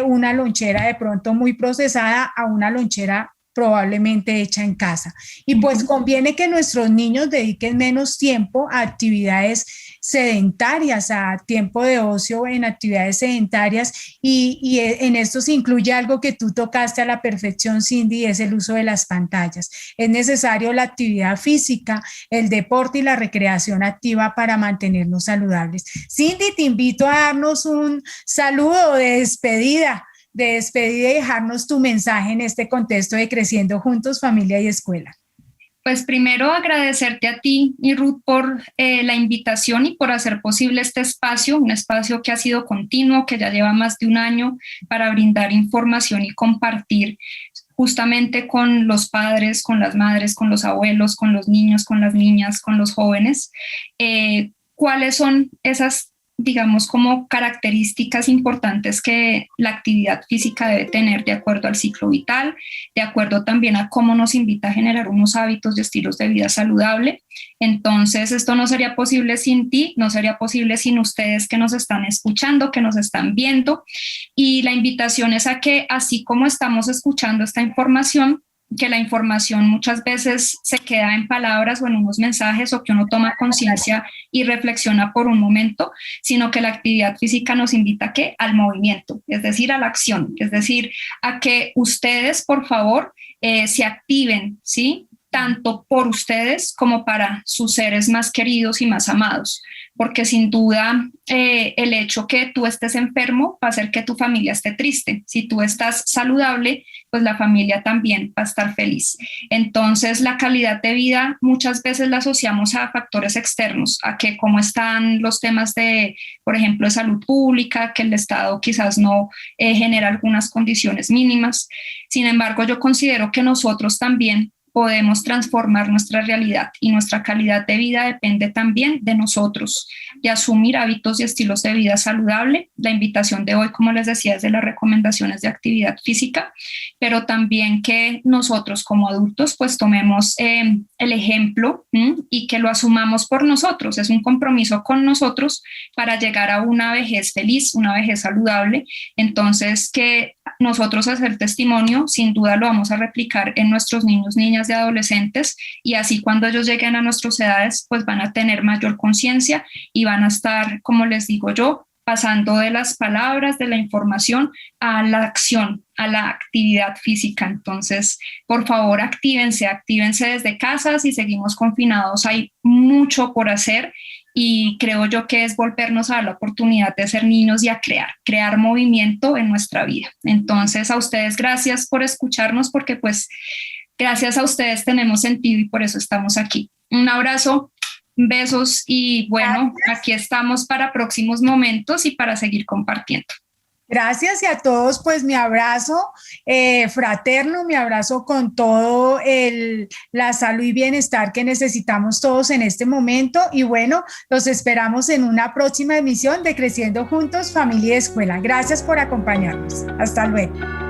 una lonchera de pronto muy procesada a una lonchera probablemente hecha en casa. Y pues conviene que nuestros niños dediquen menos tiempo a actividades sedentarias, a tiempo de ocio en actividades sedentarias, y en esto se incluye algo que tú tocaste a la perfección, Cindy, es el uso de las pantallas. Es necesario la actividad física, el deporte y la recreación activa para mantenernos saludables. Cindy, te invito a darnos un saludo de despedida y dejarnos tu mensaje en este contexto de Creciendo Juntos, Familia y Escuela. Pues primero agradecerte a ti y Ruth por la invitación y por hacer posible este espacio, un espacio que ha sido continuo, que ya lleva más de un año, para brindar información y compartir justamente con los padres, con las madres, con los abuelos, con los niños, con las niñas, con los jóvenes, cuáles son esas, digamos, como características importantes que la actividad física debe tener de acuerdo al ciclo vital, de acuerdo también a cómo nos invita a generar unos hábitos y estilos de vida saludable. Entonces, esto no sería posible sin ti, no sería posible sin ustedes que nos están escuchando, que nos están viendo. Y la invitación es a que, así como estamos escuchando esta información, que la información muchas veces se queda en palabras o en unos mensajes, o que uno toma conciencia y reflexiona por un momento, sino que la actividad física nos invita ¿a qué? Al movimiento, es decir, a la acción, es decir, a que ustedes, por favor, se activen, ¿sí? Tanto por ustedes como para sus seres más queridos y más amados, porque sin duda el hecho que tú estés enfermo va a hacer que tu familia esté triste. Si tú estás saludable, pues la familia también va a estar feliz. Entonces, la calidad de vida muchas veces la asociamos a factores externos, a que cómo están los temas de, por ejemplo, de salud pública, que el Estado quizás no genera algunas condiciones mínimas. Sin embargo, yo considero que nosotros también podemos transformar nuestra realidad, y nuestra calidad de vida depende también de nosotros, de asumir hábitos y estilos de vida saludable. La invitación de hoy, como les decía, es de las recomendaciones de actividad física, pero también que nosotros como adultos pues tomemos el ejemplo y que lo asumamos por nosotros. Es un compromiso con nosotros para llegar a una vejez feliz, una vejez saludable. Entonces, que nosotros hacer testimonio, sin duda lo vamos a replicar en nuestros niños, niñas y adolescentes, y así cuando ellos lleguen a nuestras edades, pues van a tener mayor conciencia y van a estar, como les digo yo, pasando de las palabras, de la información, a la acción, a la actividad física. Entonces, por favor, actívense desde casa. Si seguimos confinados, hay mucho por hacer, y creo yo que es volvernos a dar la oportunidad de ser niños y a crear movimiento en nuestra vida. Entonces, a ustedes gracias por escucharnos, porque pues gracias a ustedes tenemos sentido y por eso estamos aquí. Un abrazo, besos, y bueno, gracias. Aquí estamos para próximos momentos y para seguir compartiendo. Gracias, y a todos pues mi abrazo fraterno, mi abrazo con todo la salud y bienestar que necesitamos todos en este momento. Y bueno, los esperamos en una próxima emisión de Creciendo Juntos, Familia y Escuela. Gracias por acompañarnos. Hasta luego.